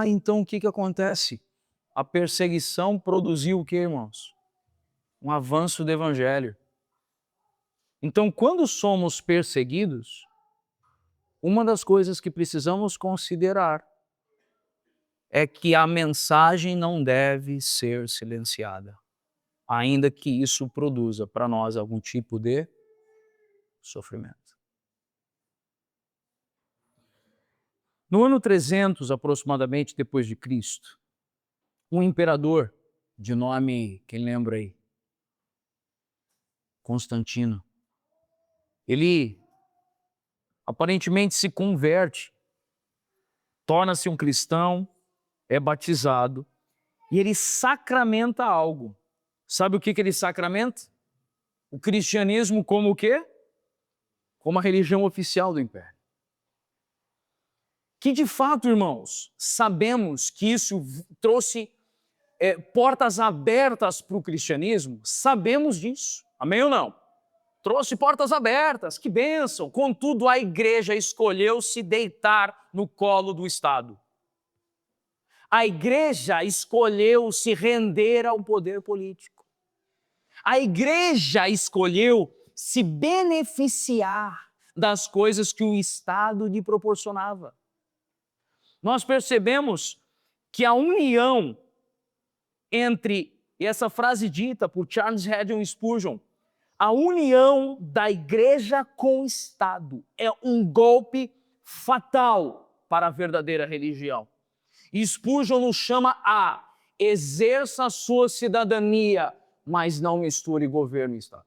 Então o que acontece? A perseguição produziu o que, irmãos? Um avanço do Evangelho. Então, quando somos perseguidos, uma das coisas que precisamos considerar é que a mensagem não deve ser silenciada, ainda que isso produza para nós algum tipo de sofrimento. No ano 300, aproximadamente, depois de Cristo, um imperador de nome, quem lembra aí? Constantino. Ele aparentemente se converte, torna-se um cristão, é batizado e ele sacramenta algo. Sabe o que ele sacramenta? O cristianismo como o quê? Como a religião oficial do império. Que de fato, irmãos, sabemos que isso trouxe portas abertas para o cristianismo, sabemos disso, amém ou não? Trouxe portas abertas, que bênção! Contudo, a igreja escolheu se deitar no colo do Estado. A igreja escolheu se render ao poder político. A igreja escolheu se beneficiar das coisas que o Estado lhe proporcionava. Nós percebemos que a união entre, e essa frase dita por Charles Haddon Spurgeon, a união da igreja com o Estado é um golpe fatal para a verdadeira religião. E Spurgeon nos chama a exerça a sua cidadania, mas não misture governo e Estado.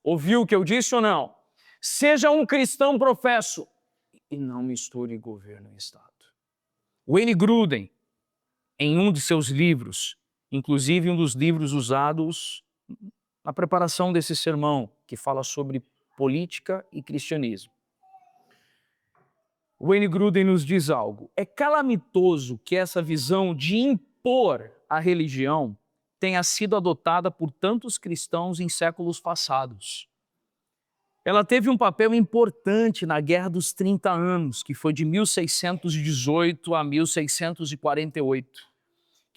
Ouviu o que eu disse ou não? Seja um cristão professo e não misture governo e Estado. Wayne Grudem, em um de seus livros, inclusive um dos livros usados na preparação desse sermão, que fala sobre política e cristianismo. Wayne Grudem nos diz algo. É calamitoso que essa visão de impor a religião tenha sido adotada por tantos cristãos em séculos passados. Ela teve um papel importante na Guerra dos 30 Anos, que foi de 1618 a 1648,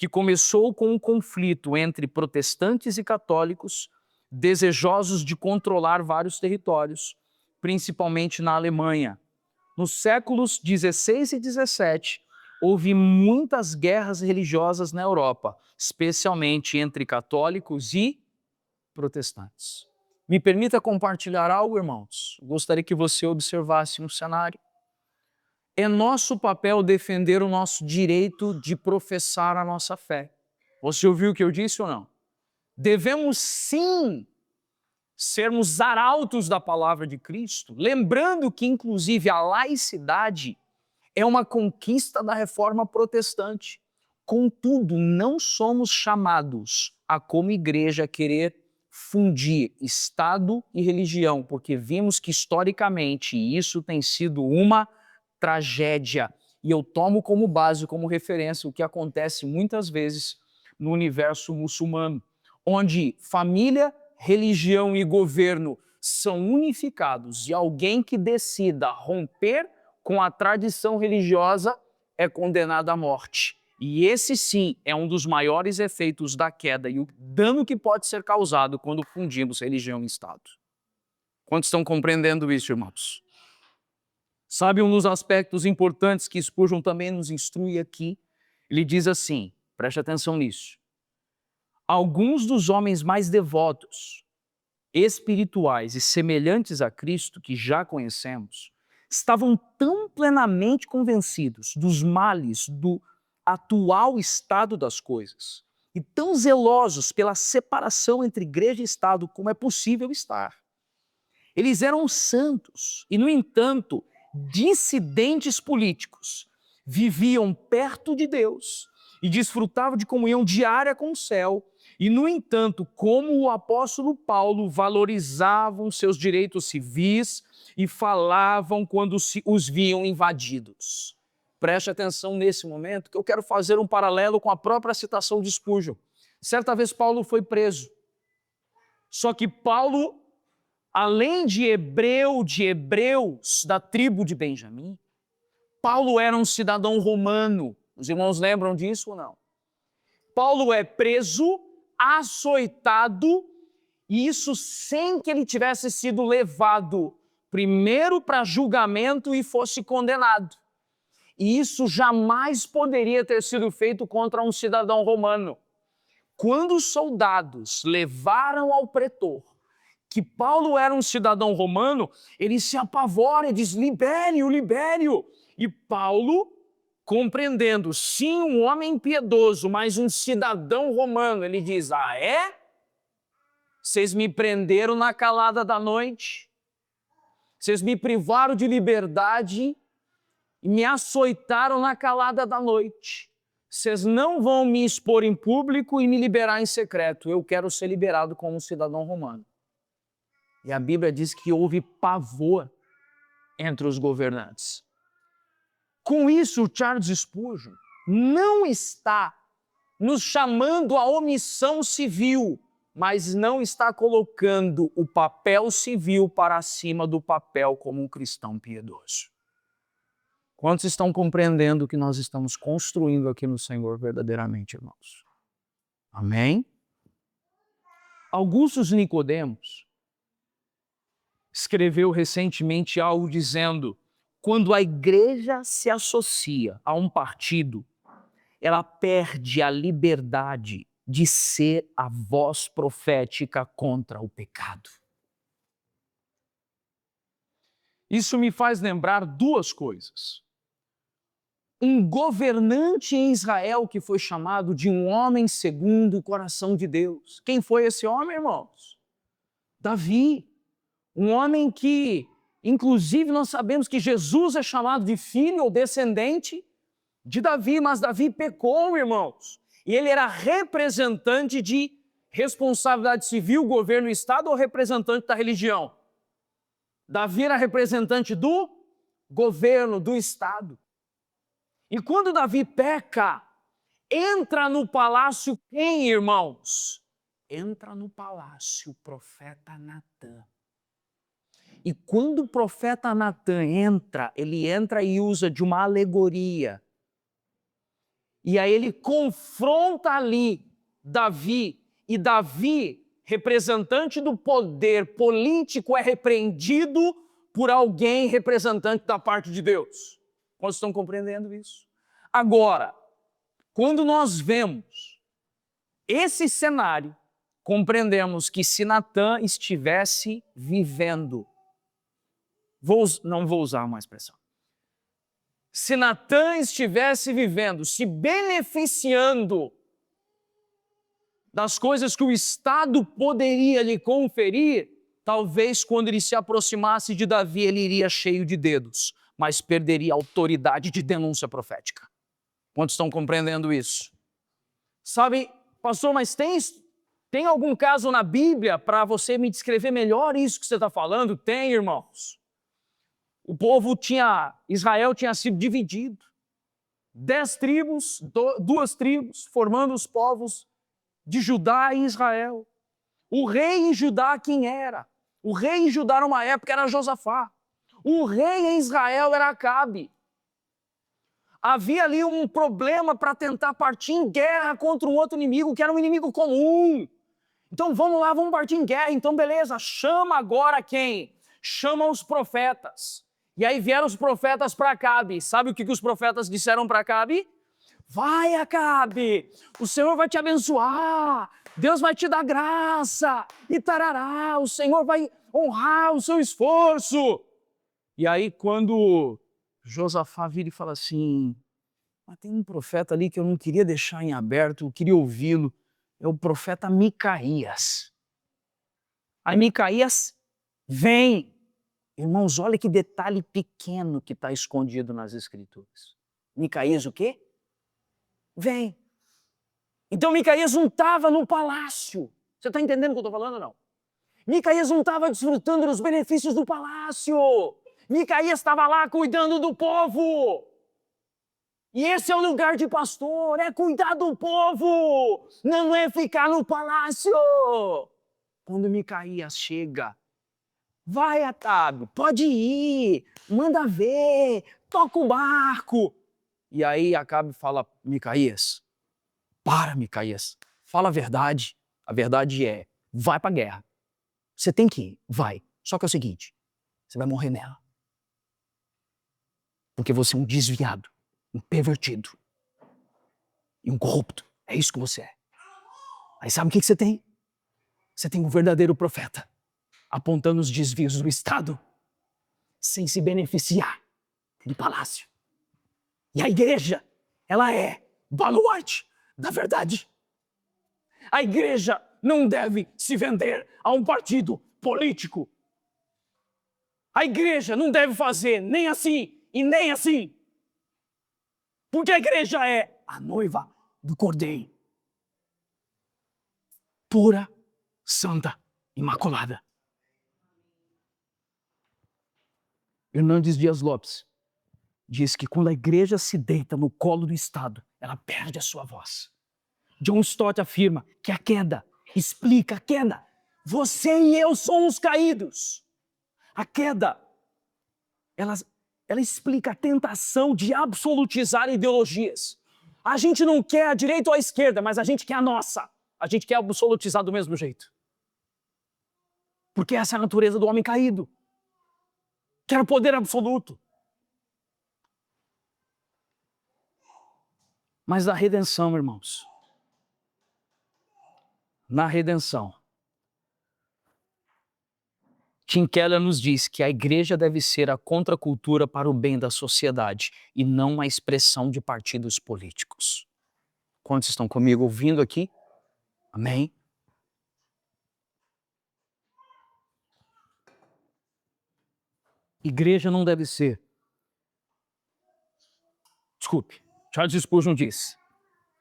que começou com um conflito entre protestantes e católicos, desejosos de controlar vários territórios, principalmente na Alemanha. Nos séculos 16 e 17, houve muitas guerras religiosas na Europa, especialmente entre católicos e protestantes. Me permita compartilhar algo, irmãos. Gostaria que você observasse um cenário. É nosso papel defender o nosso direito de professar a nossa fé. Você ouviu o que eu disse ou não? Devemos sim sermos arautos da palavra de Cristo, lembrando que inclusive a laicidade é uma conquista da reforma protestante. Contudo, não somos chamados a, como igreja, querer fundir Estado e religião, porque vimos que historicamente isso tem sido uma tragédia. E eu tomo como base, como referência, o que acontece muitas vezes no universo muçulmano, onde família, religião e governo são unificados e alguém que decida romper com a tradição religiosa é condenado à morte. E esse sim é um dos maiores efeitos da queda e o dano que pode ser causado quando fundimos religião e Estado. Quantos estão compreendendo isso, irmãos? Sabe um dos aspectos importantes que Spurgeon também nos instrui aqui? Ele diz assim, preste atenção nisso. Alguns dos homens mais devotos, espirituais e semelhantes a Cristo que já conhecemos, estavam tão plenamente convencidos dos males do atual estado das coisas e tão zelosos pela separação entre igreja e Estado como é possível estar. Eles eram santos e, no entanto, dissidentes políticos, viviam perto de Deus e desfrutavam de comunhão diária com o céu e, no entanto, como o apóstolo Paulo, valorizavam seus direitos civis e falavam quando os viam invadidos. Preste atenção nesse momento que eu quero fazer um paralelo com a própria citação de Spurgeon. Certa vez Paulo foi preso, só que Paulo, além de hebreu de hebreus da tribo de Benjamim, Paulo era um cidadão romano. Os irmãos lembram disso ou não? Paulo é preso, açoitado, e isso sem que ele tivesse sido levado primeiro para julgamento e fosse condenado. E isso jamais poderia ter sido feito contra um cidadão romano. Quando os soldados levaram ao pretor que Paulo era um cidadão romano, ele se apavora e diz, libere-o, libere-o. E Paulo, compreendendo, sim, um homem piedoso, mas um cidadão romano, ele diz, ah, é? Vocês me prenderam na calada da noite, vocês me privaram de liberdade e me açoitaram na calada da noite. Vocês não vão me expor em público e me liberar em secreto. Eu quero ser liberado como um cidadão romano. E a Bíblia diz que houve pavor entre os governantes. Com isso, Charles Spurgeon não está nos chamando à omissão civil, mas não está colocando o papel civil para cima do papel como um cristão piedoso. Quantos estão compreendendo o que nós estamos construindo aqui no Senhor verdadeiramente, irmãos? Amém? Augusto Nicodemos escreveu recentemente algo dizendo: quando a igreja se associa a um partido, ela perde a liberdade de ser a voz profética contra o pecado. Isso me faz lembrar duas coisas. Um governante em Israel que foi chamado de um homem segundo o coração de Deus. Quem foi esse homem, irmãos? Davi. Um homem que, inclusive, nós sabemos que Jesus é chamado de filho ou descendente de Davi, mas Davi pecou, irmãos. E ele era representante de responsabilidade civil, governo e Estado, ou representante da religião? Davi era representante do governo, do Estado. E quando Davi peca, entra no palácio quem, irmãos? Entra no palácio o profeta Natã. E quando o profeta Natã entra, ele entra e usa de uma alegoria. E aí ele confronta ali Davi, e Davi, representante do poder político, é repreendido por alguém representante da parte de Deus. Vocês estão compreendendo isso? Agora, quando nós vemos esse cenário, compreendemos que se Natã estivesse vivendo, não vou usar uma expressão, se Natã estivesse vivendo, se beneficiando das coisas que o Estado poderia lhe conferir, talvez quando ele se aproximasse de Davi, ele iria cheio de dedos, mas perderia a autoridade de denúncia profética. Quantos estão compreendendo isso? Sabe, pastor, mas tem algum caso na Bíblia para você me descrever melhor isso que você está falando? Tem, irmãos. O povo Israel tinha sido dividido. 10 tribos, 2 tribos, formando os povos de Judá e Israel. O rei em Judá quem era? O rei em Judá numa época era Josafá. O rei em Israel era Acabe. Havia ali um problema para tentar partir em guerra contra um outro inimigo, que era um inimigo comum. Então vamos lá, vamos partir em guerra. Então beleza, chama agora quem? Chama os profetas. E aí vieram os profetas para Acabe. Sabe o que os profetas disseram para Acabe? Vai, Acabe, o Senhor vai te abençoar, Deus vai te dar graça, e tarará, o Senhor vai honrar o seu esforço. E aí quando Josafá vira e fala assim, mas tem um profeta ali que eu não queria deixar em aberto, eu queria ouvi-lo, é o profeta Micaías. Aí Micaías vem. Irmãos, olha que detalhe pequeno que está escondido nas Escrituras. Micaías o quê? Vem. Então Micaías não estava no palácio. Você está entendendo o que eu estou falando ou não? Micaías não estava desfrutando dos benefícios do palácio. Micaías estava lá cuidando do povo. E esse é o lugar de pastor, é cuidar do povo, não é ficar no palácio. Quando Micaías chega, vai, Acabe, pode ir, manda ver, toca o barco. E aí Acabe fala, Micaías, para, Micaías, fala a verdade. A verdade é, vai para a guerra. Você tem que ir, vai. Só que é o seguinte, você vai morrer nela. Porque você é um desviado, um pervertido e um corrupto. É isso que você é. Aí sabe o que você tem? Você tem um verdadeiro profeta apontando os desvios do Estado sem se beneficiar do palácio. E a igreja, ela é baluarte da verdade. A igreja não deve se vender a um partido político. A igreja não deve fazer nem assim e nem assim. Porque a igreja é a noiva do Cordeiro. Pura, santa, imaculada. Hernandes Dias Lopes diz que quando a igreja se deita no colo do Estado, ela perde a sua voz. John Stott afirma que a queda explica a queda. Você e eu somos caídos. A queda, ela explica a tentação de absolutizar ideologias. A gente não quer a direita ou a esquerda, mas a gente quer a nossa. A gente quer absolutizar do mesmo jeito. Porque essa é a natureza do homem caído. Quer poder absoluto. Mas na redenção, irmãos, na redenção, Tim Keller nos diz que a igreja deve ser a contracultura para o bem da sociedade e não uma expressão de partidos políticos. Quantos estão comigo ouvindo aqui? Amém? Igreja não deve ser. Desculpe, Charles Spurgeon diz: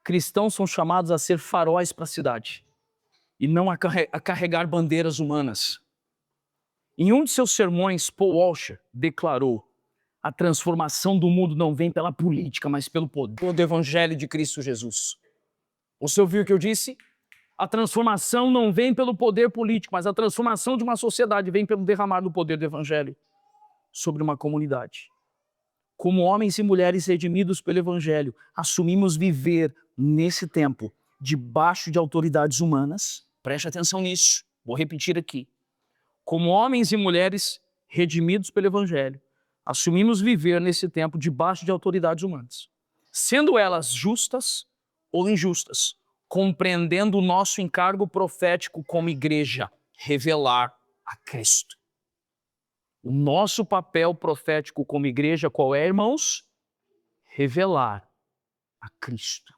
cristãos são chamados a ser faróis para a cidade e não a carregar bandeiras humanas. Em um de seus sermões, Paul Washer declarou: a transformação do mundo não vem pela política, mas pelo poder do Evangelho de Cristo Jesus. Você ouviu o que eu disse? A transformação não vem pelo poder político, mas a transformação de uma sociedade vem pelo derramar do poder do Evangelho sobre uma comunidade. como homens e mulheres redimidos pelo Evangelho, assumimos viver nesse tempo debaixo de autoridades humanas. Preste atenção nisso, vou repetir aqui. Como homens e mulheres redimidos pelo Evangelho, assumimos viver nesse tempo debaixo de autoridades humanas, sendo elas justas ou injustas, compreendendo o nosso encargo profético como igreja, revelar a Cristo. O nosso papel profético como igreja qual é, irmãos? Revelar a Cristo.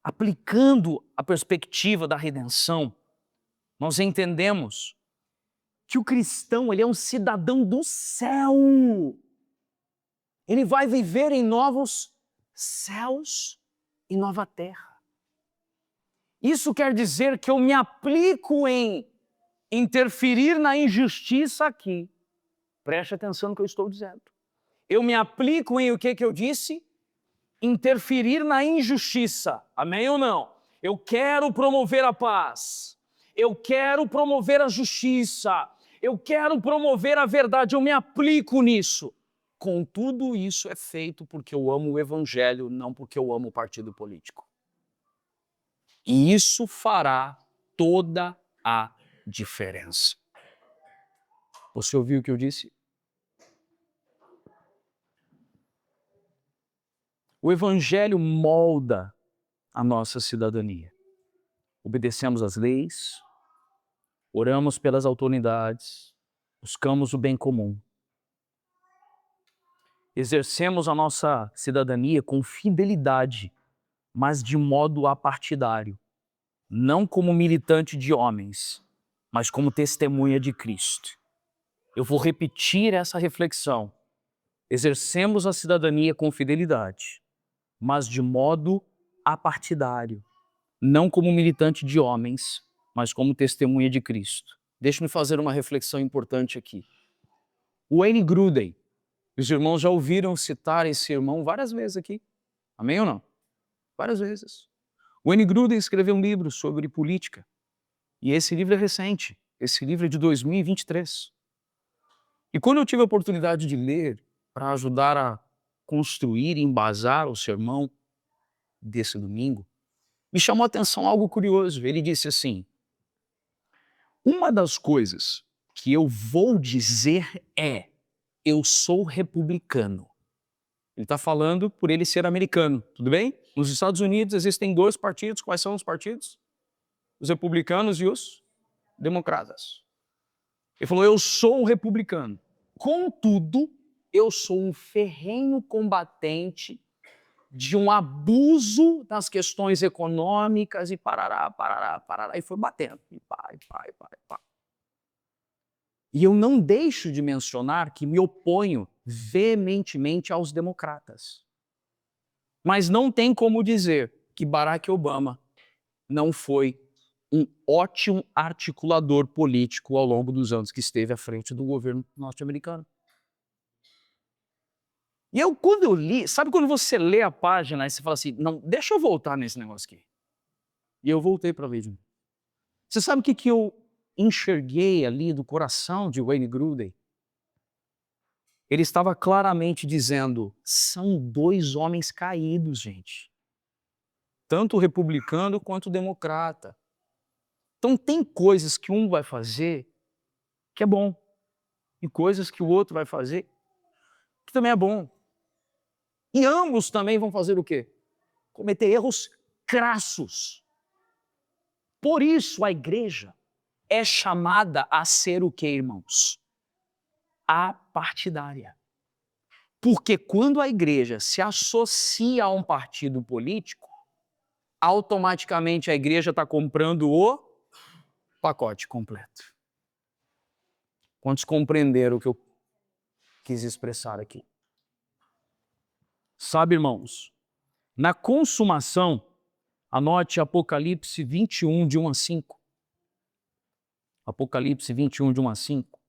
Aplicando a perspectiva da redenção, nós entendemos que o cristão ele é um cidadão do céu. Ele vai viver em novos céus e nova terra. Isso quer dizer que eu me aplico em interferir na injustiça aqui. Preste atenção no que eu estou dizendo. Eu me aplico em o que eu disse? Interferir na injustiça. Amém ou não? Eu quero promover a paz. Eu quero promover a justiça. Eu quero promover a verdade. Eu me aplico nisso. Contudo, isso é feito porque eu amo o Evangelho, não porque eu amo o partido político. E isso fará toda a diferença. Você ouviu o que eu disse? O Evangelho molda a nossa cidadania. Obedecemos às leis, oramos pelas autoridades, buscamos o bem comum. Exercemos a nossa cidadania com fidelidade, mas de modo apartidário, não como militante de homens, mas como testemunha de Cristo. Eu vou repetir essa reflexão. Exercemos a cidadania com fidelidade, mas de modo apartidário, não como militante de homens, mas como testemunha de Cristo. Deixe-me fazer uma reflexão importante aqui. Wayne Grudem, os irmãos já ouviram citar esse irmão várias vezes aqui. Amém ou não? Várias vezes. Wayne Grudem escreveu um livro sobre política. E esse livro é recente. Esse livro é de 2023. E quando eu tive a oportunidade de ler, para ajudar a construir e embasar o sermão desse domingo, me chamou a atenção algo curioso. Ele disse assim: uma das coisas que eu vou dizer é, eu sou republicano. Ele está falando por ele ser americano, tudo bem? Nos Estados Unidos existem dois partidos. Quais são os partidos? Os republicanos e os democratas. Ele falou, eu sou um republicano. Contudo, eu sou um ferrenho combatente de um abuso das questões econômicas e parará, e foi batendo. E pá. E eu não deixo de mencionar que me oponho veementemente aos democratas. Mas não tem como dizer que Barack Obama não foi um ótimo articulador político ao longo dos anos que esteve à frente do governo norte-americano. E eu, quando eu li, sabe quando você lê a página e você fala assim, não, deixa eu voltar nesse negócio aqui. E eu voltei para ler. Você sabe o que eu enxerguei ali do coração de Wayne Grudem? Ele estava claramente dizendo, são dois homens caídos, gente. Tanto o republicano quanto o democrata. Então tem coisas que um vai fazer que é bom. E coisas que o outro vai fazer que também é bom. E ambos também vão fazer o quê? Cometer erros crassos. Por isso a igreja é chamada a ser o quê, irmãos? Apartidária. Porque quando a igreja se associa a um partido político, automaticamente a igreja está comprando o pacote completo. Quantos compreenderam o que eu quis expressar aqui? Sabe, irmãos, na consumação, anote Apocalipse 21, de 1 a 5. Apocalipse 21, de 1 a 5.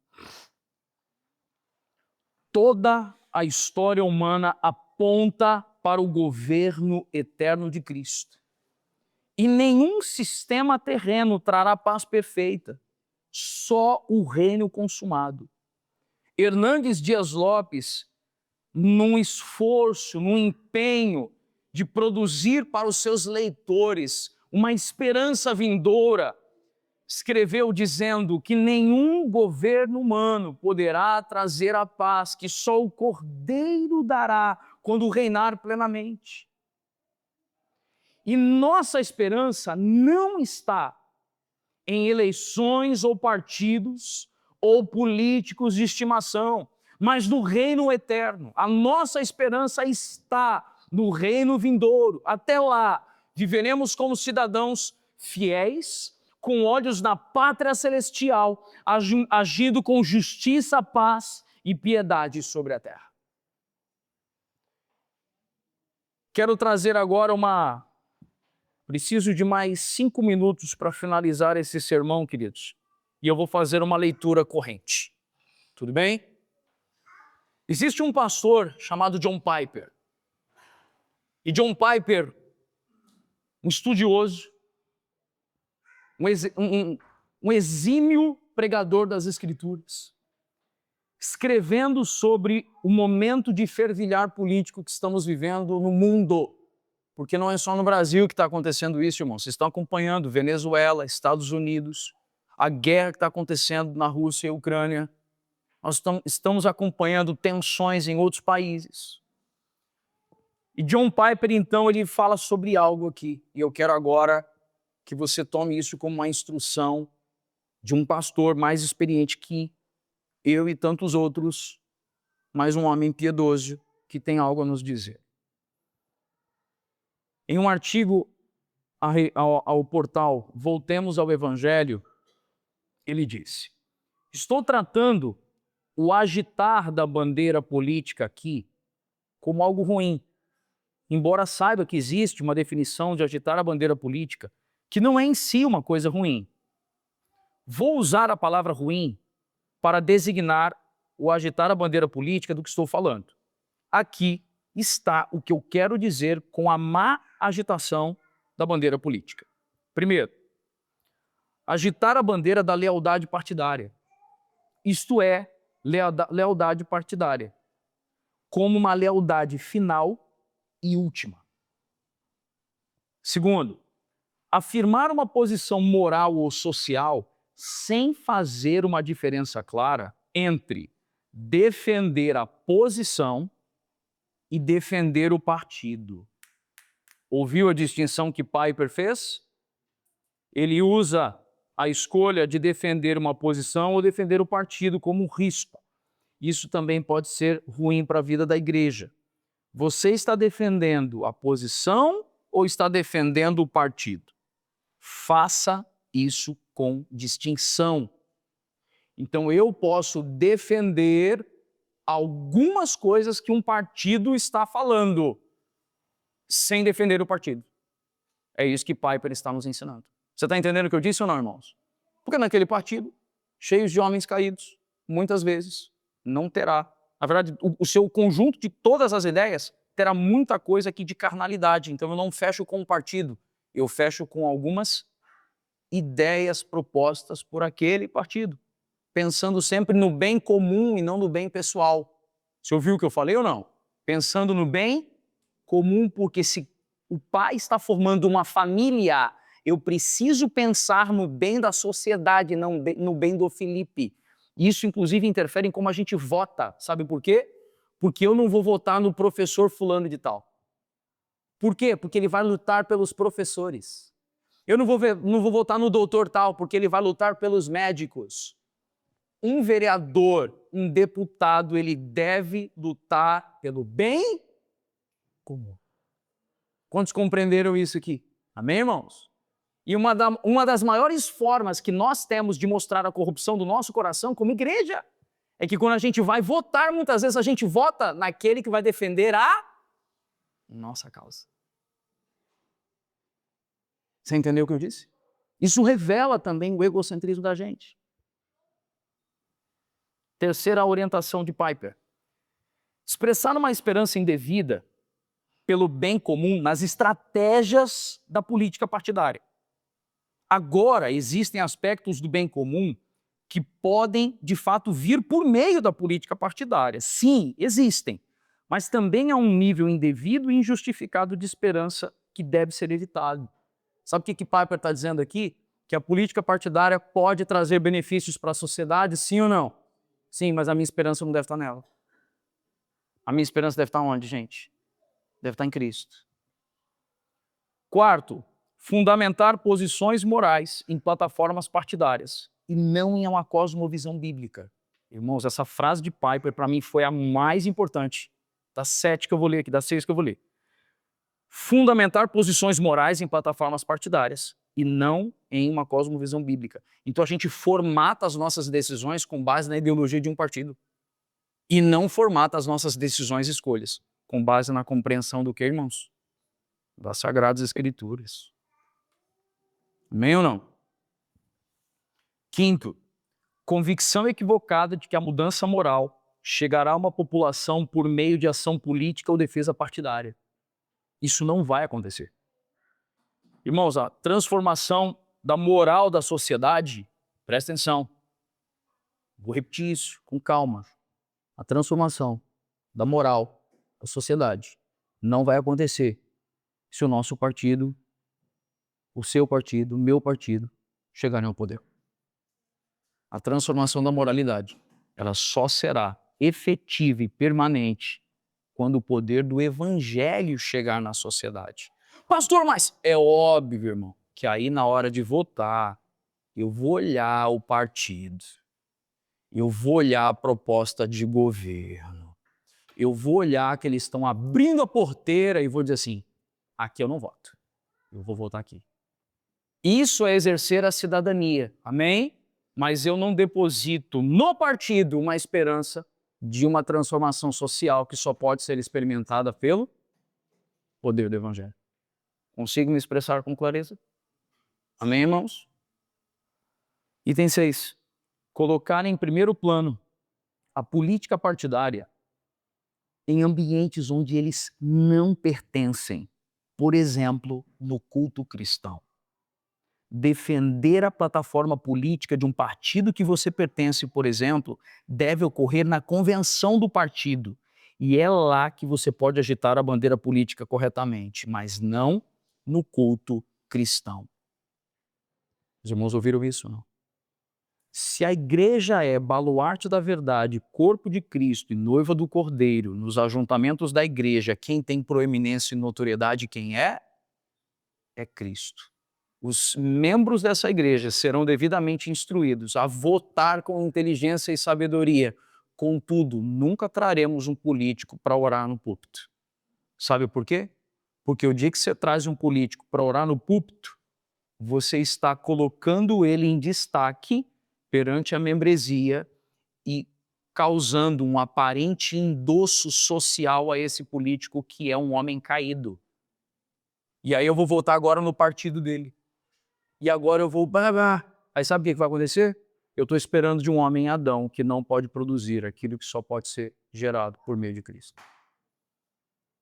Toda a história humana aponta para o governo eterno de Cristo. E nenhum sistema terreno trará paz perfeita, só o reino consumado. Hernandes Dias Lopes, num esforço, num empenho de produzir para os seus leitores uma esperança vindoura, escreveu dizendo que nenhum governo humano poderá trazer a paz que só o Cordeiro dará quando reinar plenamente. E nossa esperança não está em eleições ou partidos ou políticos de estimação, mas no reino eterno. A nossa esperança está no reino vindouro. Até lá, viveremos como cidadãos fiéis, com olhos na pátria celestial, agindo com justiça, paz e piedade sobre a terra. Quero trazer agora Preciso de mais 5 minutos para finalizar esse sermão, queridos. E eu vou fazer uma leitura corrente. Tudo bem? Existe um pastor chamado John Piper. E John Piper, um estudioso, um exímio pregador das Escrituras, escrevendo sobre o momento de fervilhar político que estamos vivendo no mundo. Porque não é só no Brasil que está acontecendo isso, irmãos. Vocês estão acompanhando Venezuela, Estados Unidos, a guerra que está acontecendo na Rússia e Ucrânia. Nós estamos acompanhando tensões em outros países. E John Piper, então, ele fala sobre algo aqui. E eu quero agora que você tome isso como uma instrução de um pastor mais experiente que eu e tantos outros, mas um homem piedoso que tem algo a nos dizer. Em um artigo ao portal Voltemos ao Evangelho, ele disse: estou tratando o agitar da bandeira política aqui como algo ruim, embora saiba que existe uma definição de agitar a bandeira política que não é em si uma coisa ruim. Vou usar a palavra ruim para designar o agitar a bandeira política do que estou falando. Aqui está o que eu quero dizer com a má agitação da bandeira política. Primeiro, agitar a bandeira da lealdade partidária. Isto é, lealdade partidária, como uma lealdade final e última. Segundo, afirmar uma posição moral ou social sem fazer uma diferença clara entre defender a posição e defender o partido. Ouviu a distinção que Piper fez? Ele usa a escolha de defender uma posição ou defender o partido como um risco. Isso também pode ser ruim para a vida da igreja. Você está defendendo a posição ou está defendendo o partido? Faça isso com distinção. Então eu posso defender algumas coisas que um partido está falando, sem defender o partido. É isso que Piper está nos ensinando. Você está entendendo o que eu disse ou não, irmãos? Porque naquele partido, cheios de homens caídos, muitas vezes, não terá. Na verdade, o seu conjunto de todas as ideias terá muita coisa aqui de carnalidade. Então eu não fecho com o partido, eu fecho com algumas ideias propostas por aquele partido, pensando sempre no bem comum e não no bem pessoal. Você ouviu o que eu falei ou não? Pensando no bem comum, porque se o pai está formando uma família, eu preciso pensar no bem da sociedade, não no bem do Felipe. Isso, inclusive, interfere em como a gente vota. Sabe por quê? Porque eu não vou votar no professor fulano de tal. Por quê? Porque ele vai lutar pelos professores. Eu não vou votar no doutor tal, porque ele vai lutar pelos médicos. Um vereador, um deputado, ele deve lutar pelo bem comum. Quantos compreenderam isso aqui? Amém, irmãos? E uma das maiores formas que nós temos de mostrar a corrupção do nosso coração como igreja é que quando a gente vai votar, muitas vezes a gente vota naquele que vai defender a nossa causa. Você entendeu o que eu disse? Isso revela também o egocentrismo da gente. Terceira orientação de Piper. Expressar uma esperança indevida pelo bem comum nas estratégias da política partidária. Agora, existem aspectos do bem comum que podem, de fato, vir por meio da política partidária. Sim, existem. Mas também há um nível indevido e injustificado de esperança que deve ser evitado. Sabe o que Piper está dizendo aqui? Que a política partidária pode trazer benefícios para a sociedade, sim ou não? Sim, mas a minha esperança não deve estar nela. A minha esperança deve estar onde, gente? Deve estar em Cristo. Quarto, fundamentar posições morais em plataformas partidárias e não em uma cosmovisão bíblica. Irmãos, essa frase de Piper para mim foi a mais importante das 7 que eu vou ler aqui, das 6 que eu vou ler. Fundamentar posições morais em plataformas partidárias e não em uma cosmovisão bíblica. Então a gente formata as nossas decisões com base na ideologia de um partido e não formata as nossas decisões e escolhas com base na compreensão do que, irmãos? Das Sagradas Escrituras. Amém ou não? Quinto, convicção equivocada de que a mudança moral chegará a uma população por meio de ação política ou defesa partidária. Isso não vai acontecer. Irmãos, a transformação da moral da sociedade, presta atenção, vou repetir isso com calma. A transformação da moral da sociedade não vai acontecer se o nosso partido, o seu partido, o meu partido chegarem ao poder. A transformação da moralidade, ela só será efetiva e permanente quando o poder do evangelho chegar na sociedade. Pastor, mas é óbvio, irmão, que aí na hora de votar, eu vou olhar o partido, eu vou olhar a proposta de governo, eu vou olhar que eles estão abrindo a porteira e vou dizer assim, aqui eu não voto, eu vou votar aqui. Isso é exercer a cidadania, amém? Mas eu não deposito no partido uma esperança de uma transformação social que só pode ser experimentada pelo poder do evangelho. Consigo me expressar com clareza? Amém, irmãos? Item 6. Colocar em primeiro plano a política partidária em ambientes onde eles não pertencem. Por exemplo, no culto cristão. Defender a plataforma política de um partido que você pertence, por exemplo, deve ocorrer na convenção do partido. E é lá que você pode agitar a bandeira política corretamente, mas não no culto cristão. Os irmãos ouviram isso, não? Se a igreja é baluarte da verdade, corpo de Cristo e noiva do Cordeiro, nos ajuntamentos da igreja, quem tem proeminência e notoriedade, quem é? É Cristo. Os membros dessa igreja serão devidamente instruídos a votar com inteligência e sabedoria. Contudo, nunca traremos um político para orar no púlpito. Sabe por quê? Porque o dia que você traz um político para orar no púlpito, você está colocando ele em destaque perante a membresia e causando um aparente endosso social a esse político que é um homem caído. E aí eu vou votar agora no partido dele. E agora eu vou... Aí sabe o que vai acontecer? Eu estou esperando de um homem Adão que não pode produzir aquilo que só pode ser gerado por meio de Cristo.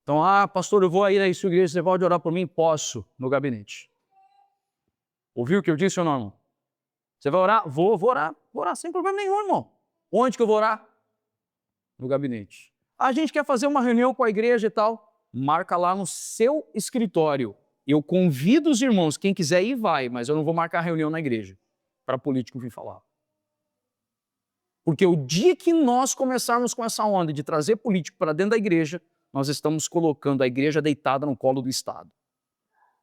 Então, pastor, eu vou aí na sua igreja, você pode orar por mim? Posso, no gabinete. Ouviu o que eu disse ou não, irmão? Você vai orar? Vou orar sem problema nenhum, irmão. Onde que eu vou orar? No gabinete. A gente quer fazer uma reunião com a igreja e tal, marca lá no seu escritório. Eu convido os irmãos, quem quiser ir vai, mas eu não vou marcar reunião na igreja para político vir falar. Porque o dia que nós começarmos com essa onda de trazer político para dentro da igreja, nós estamos colocando a igreja deitada no colo do Estado.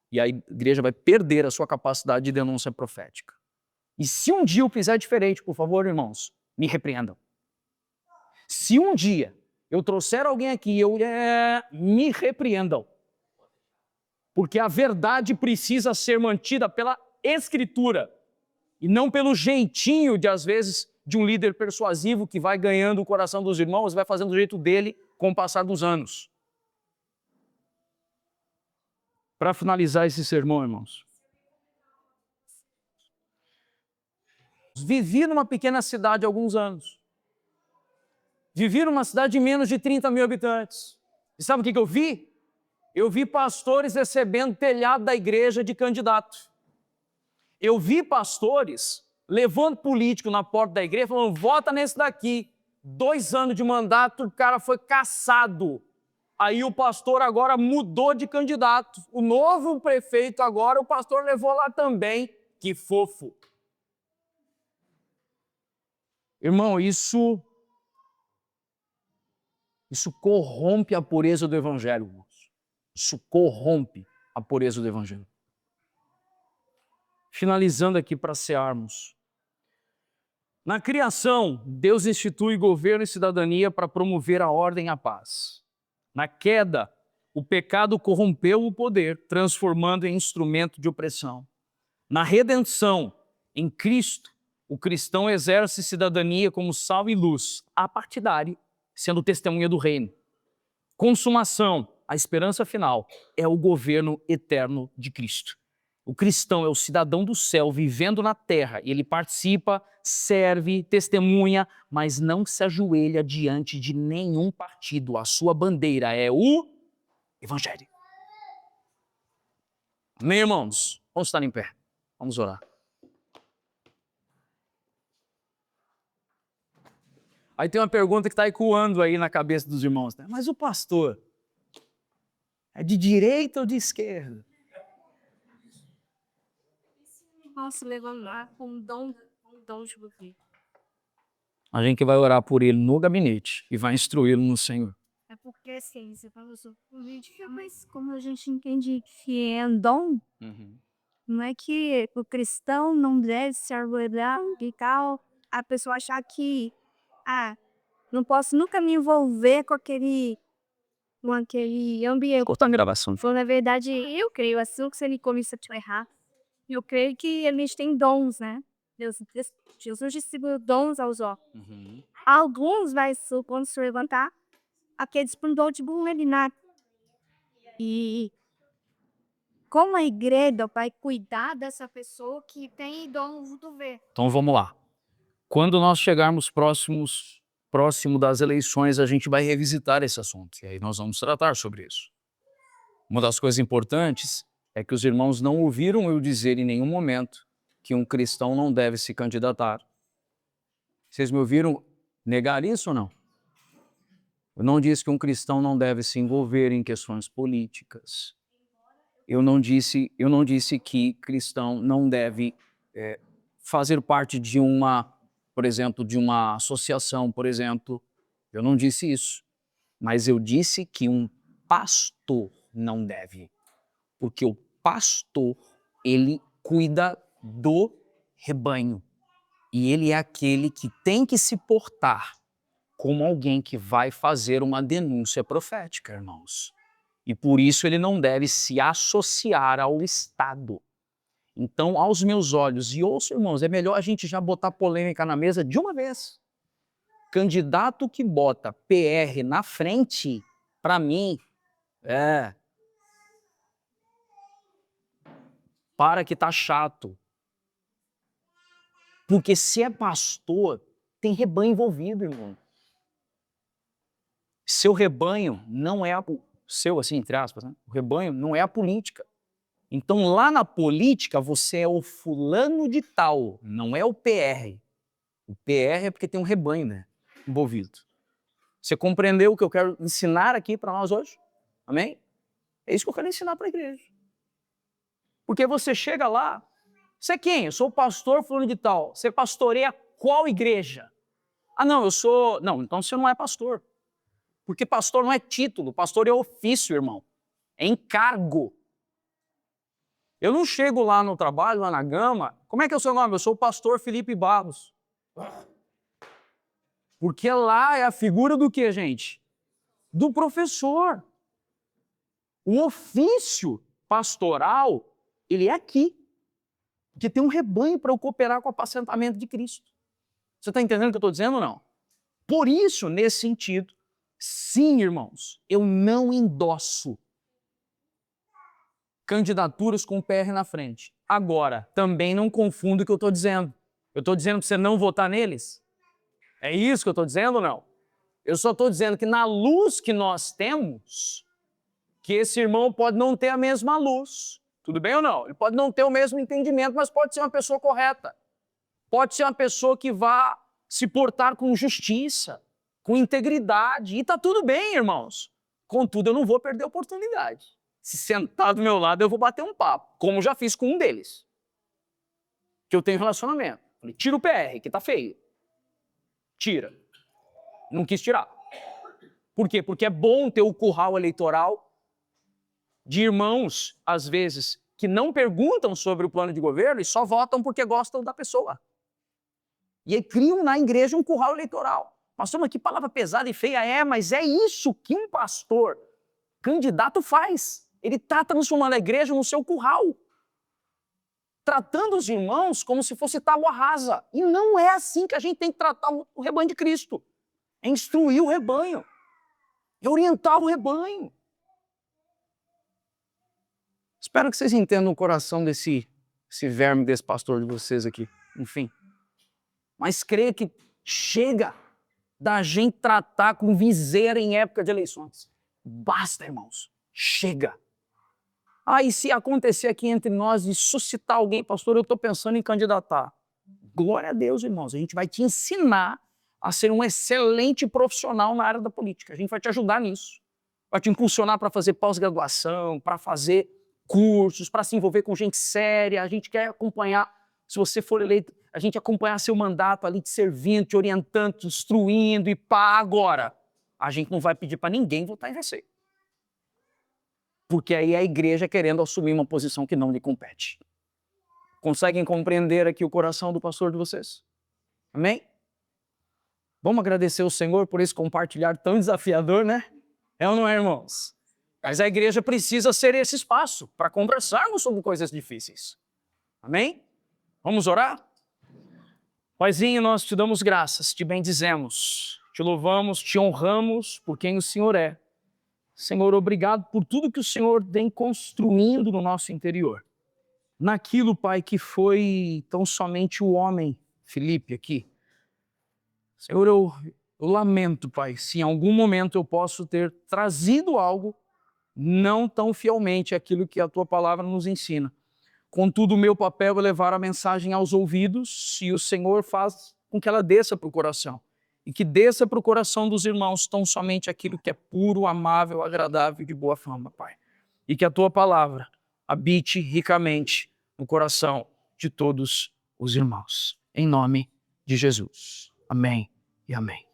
E a igreja vai perder a sua capacidade de denúncia profética. E se um dia eu fizer diferente, por favor, irmãos, me repreendam. Se um dia eu trouxer alguém aqui e me repreendam. Porque a verdade precisa ser mantida pela Escritura e não pelo jeitinho, às vezes, de um líder persuasivo que vai ganhando o coração dos irmãos, vai fazendo do jeito dele com o passar dos anos. Para finalizar esse sermão, irmãos, vivi numa pequena cidade há alguns anos. Vivi numa cidade de menos de 30 mil habitantes. E sabe o que eu vi? Eu vi pastores recebendo telhado da igreja de candidato. Eu vi pastores levando político na porta da igreja, falando, vota nesse daqui. 2 anos de mandato, o cara foi cassado. Aí o pastor agora mudou de candidato. O novo prefeito agora, o pastor levou lá também. Que fofo. Irmão, isso corrompe a pureza do evangelho, irmãos. Isso corrompe a pureza do evangelho. Finalizando aqui para cearmos. Na criação, Deus institui governo e cidadania para promover a ordem e a paz. Na queda, o pecado corrompeu o poder, transformando em instrumento de opressão. Na redenção, em Cristo, o cristão exerce cidadania como sal e luz, apartidário, sendo testemunha do reino. Consumação, a esperança final, é o governo eterno de Cristo. O cristão é o cidadão do céu vivendo na terra. Ele participa, serve, testemunha, mas não se ajoelha diante de nenhum partido. A sua bandeira é o Evangelho. Amém, irmãos? Vamos estar em pé. Vamos orar. Aí tem uma pergunta que está ecoando aí na cabeça dos irmãos, né? Mas o pastor é de direita ou de esquerda? Posso levantar um dom de você. A gente vai orar por ele no gabinete e vai instruí-lo no Senhor. É porque assim, você falou sobre política, mas como a gente entende que é um dom, não é que o cristão não deve se arvorar e tal, a pessoa achar que, não posso nunca me envolver com aquele ambiente. Cortando a gravação. Então, na verdade, eu creio assim, que se ele começa a errar, eu creio que eles têm dons, né? Jesus distribui dons aos homens. Alguns vai quando se levantar, aqueles com dom de vulnerabilidade. E como a igreja vai cuidar dessa pessoa que tem dom do ver? Então vamos lá. Quando nós chegarmos próximo das eleições, a gente vai revisitar esse assunto. E aí nós vamos tratar sobre isso. Uma das coisas importantes é que os irmãos não ouviram eu dizer em nenhum momento que um cristão não deve se candidatar. Vocês me ouviram negar isso ou não? Eu não disse que um cristão não deve se envolver em questões políticas. Eu não disse que cristão não deve fazer parte de por exemplo, de uma associação, por exemplo. Eu não disse isso. Mas eu disse que um pastor não deve. Porque o pastor, ele cuida do rebanho. E ele é aquele que tem que se portar como alguém que vai fazer uma denúncia profética, irmãos. E por isso ele não deve se associar ao Estado. Então, aos meus olhos, e ouço, irmãos, é melhor a gente já botar polêmica na mesa de uma vez. Candidato que bota PR na frente, para mim, para que tá chato. Porque se é pastor, tem rebanho envolvido, irmão. Seu rebanho não é seu, assim, entre aspas, né? O rebanho não é a política. Então, lá na política, você é o fulano de tal, não é o PR. O PR é porque tem um rebanho, né, envolvido. Você compreendeu o que eu quero ensinar aqui para nós hoje? Amém? É isso que eu quero ensinar para a igreja. Porque você chega lá, você é quem? Eu sou o pastor fulano de tal. Você pastoreia qual igreja? Não, eu sou... Não, então você não é pastor. Porque pastor não é título, pastor é ofício, irmão. É encargo. Eu não chego lá no trabalho, lá na Gama, como é que é o seu nome? Eu sou o pastor Felipe Barros. Porque lá é a figura do quê, gente? Do professor. O ofício pastoral, ele é aqui. Porque tem um rebanho para eu cooperar com o apacentamento de Cristo. Você está entendendo o que eu estou dizendo ou não? Por isso, nesse sentido, sim, irmãos, eu não endosso candidaturas com o PR na frente. Agora, também não confunda o que eu estou dizendo. Eu estou dizendo para você não votar neles? É isso que eu estou dizendo ou não? Eu só estou dizendo que na luz que nós temos, que esse irmão pode não ter a mesma luz. Tudo bem ou não? Ele pode não ter o mesmo entendimento, mas pode ser uma pessoa correta. Pode ser uma pessoa que vá se portar com justiça, com integridade. E tá tudo bem, irmãos. Contudo, eu não vou perder a oportunidade. Se sentar do meu lado, eu vou bater um papo, como já fiz com um deles, que eu tenho relacionamento. Falei, tira o PR, que tá feio. Tira. Não quis tirar. Por quê? Porque é bom ter o curral eleitoral de irmãos, às vezes, que não perguntam sobre o plano de governo e só votam porque gostam da pessoa. E aí criam na igreja um curral eleitoral. Pastor, mas que palavra pesada e feia é, mas é isso que um pastor candidato faz. Ele está transformando a igreja no seu curral. Tratando os irmãos como se fosse tábua rasa. E não é assim que a gente tem que tratar o rebanho de Cristo. É instruir o rebanho. É orientar o rebanho. Espero que vocês entendam o coração desse verme, desse pastor de vocês aqui. Enfim. Mas creia que chega da gente tratar com viseira em época de eleições. Basta, irmãos. Chega. E se acontecer aqui entre nós de suscitar alguém, pastor, eu estou pensando em candidatar. Glória a Deus, irmãos. A gente vai te ensinar a ser um excelente profissional na área da política. A gente vai te ajudar nisso. Vai te impulsionar para fazer pós-graduação, para fazer cursos, para se envolver com gente séria. A gente quer acompanhar, se você for eleito, a gente acompanhar seu mandato ali te servindo, te orientando, te instruindo e pá, agora. A gente não vai pedir para ninguém votar em você. Porque aí é a igreja querendo assumir uma posição que não lhe compete. Conseguem compreender aqui o coração do pastor de vocês? Amém? Vamos agradecer ao Senhor por esse compartilhar tão desafiador, né? É ou não é, irmãos? Mas a igreja precisa ser esse espaço para conversarmos sobre coisas difíceis. Amém? Vamos orar? Paizinho, nós te damos graças, te bendizemos, te louvamos, te honramos por quem o Senhor é. Senhor, obrigado por tudo que o Senhor vem construindo no nosso interior. Naquilo, Pai, que foi tão somente o homem, Felipe, aqui. Senhor, eu lamento, Pai, se em algum momento eu posso ter trazido algo não tão fielmente aquilo que a Tua palavra nos ensina. Contudo, o meu papel é levar a mensagem aos ouvidos e o Senhor faz com que ela desça para o coração. E que desça para o coração dos irmãos tão somente aquilo que é puro, amável, agradável e de boa fama, Pai. E que a Tua palavra habite ricamente no coração de todos os irmãos. Em nome de Jesus. Amém e amém.